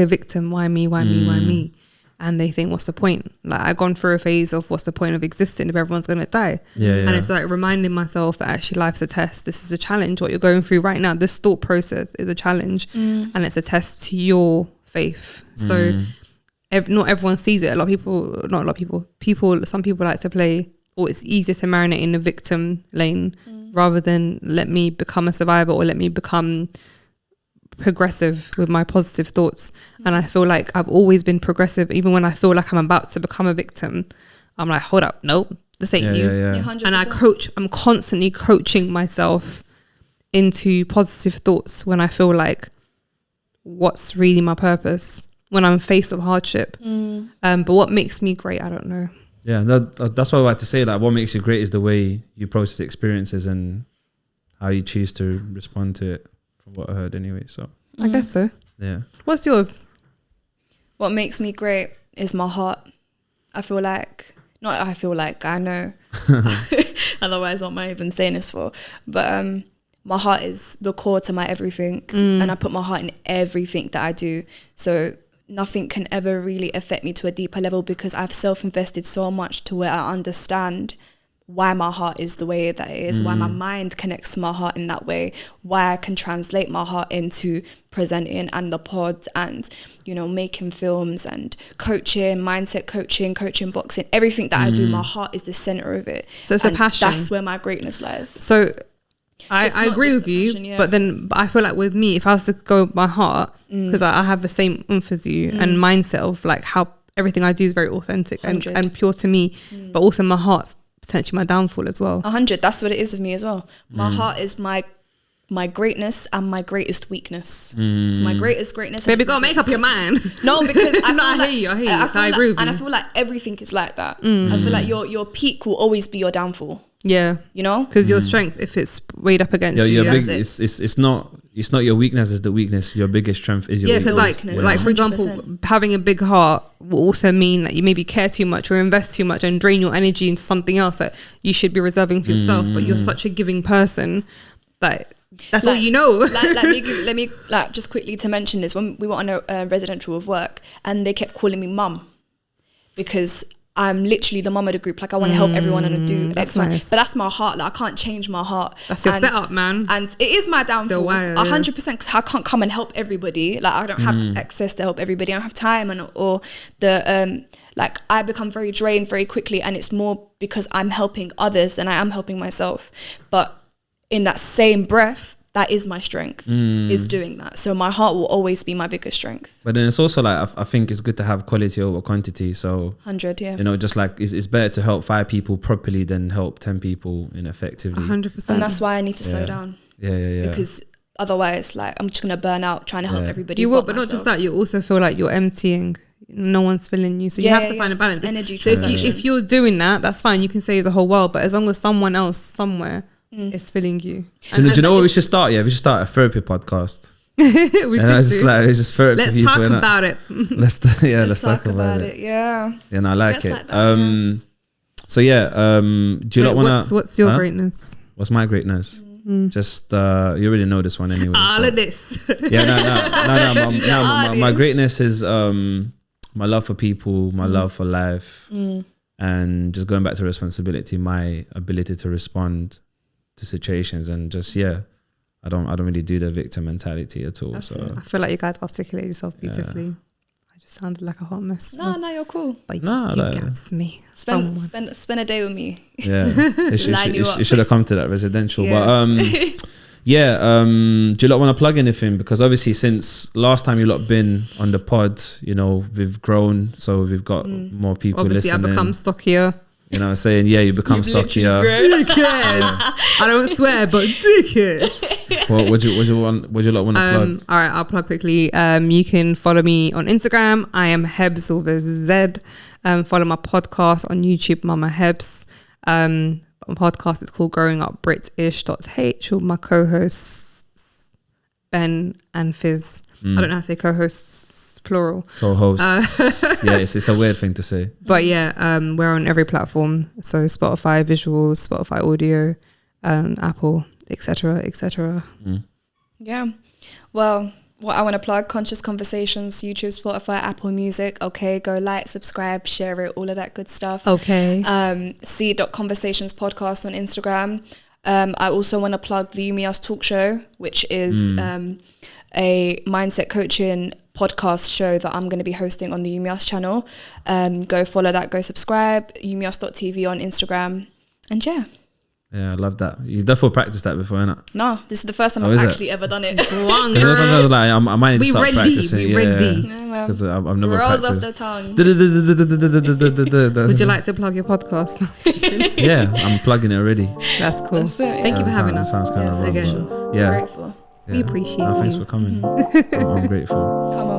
a victim. Why me? Why me? And they think, what's the point? Like, I've gone through a phase of what's the point of existing if everyone's going to die? Yeah. And it's like reminding myself that actually life's a test. This is a challenge. What you're going through right now, this thought process is a challenge. And it's a test to your faith. So not everyone sees it. Some people like to play, or it's easier to marinate in the victim lane rather than let me become a survivor or let me become progressive with my positive thoughts. And I feel like I've always been progressive. Even when I feel like I'm about to become a victim, I'm like, hold up, nope, this ain't you. Yeah. And I'm constantly coaching myself into positive thoughts when I feel like what's really my purpose when I'm faced with hardship. But what makes me great, I don't know. Yeah, that's what I like to say. Like, what makes you great is the way you process experiences and how you choose to respond to it. From what I heard, anyway. So I guess so. Yeah. What's yours? What makes me great is my heart. I know. Otherwise, what am I even saying this for? But my heart is the core to my everything, and I put my heart in everything that I do. So nothing can ever really affect me to a deeper level because I've self-invested so much to where I understand why my heart is the way that it is, why my mind connects to my heart in that way, why I can translate my heart into presenting and the pod and, making films and coaching, mindset coaching, boxing, everything that I do, my heart is the center of it. So it's a passion. That's where my greatness lies. So I agree with you, but I feel like with me, if I was to go with my heart, because I have the same oomph as you and mindset of like how everything I do is very authentic and pure to me, but also my heart's potentially my downfall as well. 100. That's what it is with me as well. My heart is my greatness and my greatest weakness. It's my greatest greatness. Baby, gotta make up your mind. No, because I hear you. I agree with you. And I feel like everything is like that. I feel like your peak will always be your downfall. Yeah, because your strength, if it's weighed up against you, it's not your weakness is the weakness. Your biggest strength is your weakness. Because like for example, having a big heart will also mean that you maybe care too much or invest too much and drain your energy into something else that you should be reserving for yourself. But you're such a giving person that that's all you know. let me just quickly to mention this. When we were on a residential of work, and they kept calling me mum because I'm literally the mum of the group. Like, I want to help everyone and do X, nice. But that's my heart. Like, I can't change my heart. That's your setup, man. And it is my downfall. 100%, because I can't come and help everybody. Like, I don't have access to help everybody. I don't have time I become very drained very quickly, and it's more because I'm helping others than I am helping myself. But in that same breath, that is my strength, is doing that. So my heart will always be my biggest strength. But then it's also like, I think it's good to have quality over quantity. So 100, yeah. Just like it's better to help 5 people properly than help 10 people ineffectively. 100%. And that's why I need to slow down. Yeah. Because otherwise, like, I'm just going to burn out trying to help everybody. You will, but not just that. You also feel like you're emptying. No one's filling you. So you have to find a balance. Energy so if you're doing that, that's fine. You can save the whole world. But as long as someone else somewhere it's filling you. Do you know what we should start? Yeah, we should start a therapy podcast. We could it's just therapy. Let's people, talk about it. Let's talk about it. Yeah. Yeah, no, I like Just it. like that, So yeah, do you not want to? What's your greatness? What's my greatness? Just you already know this one anyway. All of this. Yeah, no. My greatness is my love for people, my love for life, and just going back to responsibility, my ability to respond to situations, and just I don't really do the victim mentality at all. I feel like you guys articulate yourself beautifully. I just sounded like a hot mess. No, you're cool. But you gets me. Spend a day with me. Yeah, it should have come to that residential. Yeah. But do you lot want to plug anything? Because obviously since last time you lot been on the pod, we've grown, so we've got more people obviously listening. I become stockier. You know what I'm saying? Yeah, you become stockier. Dickheads. I don't swear, but dickheads. What would you lot want to plug? All right, I'll plug quickly. You can follow me on Instagram. I am Hebz with a Z. Follow my podcast on YouTube, Mama Hebz. My podcast is called Growing Up British.h with my co-hosts Ben and Fizz. I don't know how to say co-hosts plural. Co-hosts. Yeah, it's a weird thing to say. But yeah, we're on every platform. So Spotify visuals, Spotify audio, Apple, etc. Yeah. Well, what I want to plug, Conscious Conversations, YouTube, Spotify, Apple Music. Okay, go like, subscribe, share it, all of that good stuff. Okay. C.Conversations podcast on Instagram. I also want to plug the Yumiya's Talk Show, which is a mindset coaching podcast show that I'm going to be hosting on the Yumiya's channel. Go follow that, go subscribe. Yumiyas.tv on Instagram. And yeah. Yeah, I love that. You definitely practiced that before, innit? No, this is the first time I've actually ever done it. Sometimes I might need to start practicing. We ready. Because I've never Rolls practiced. off the tongue. Would you like to plug your podcast? Yeah, I'm plugging it already. That's cool. Thank you for having us. Sounds kind of Yes, again. sure. Yeah. Grateful. We appreciate Thanks you. for coming. I'm grateful. Come on.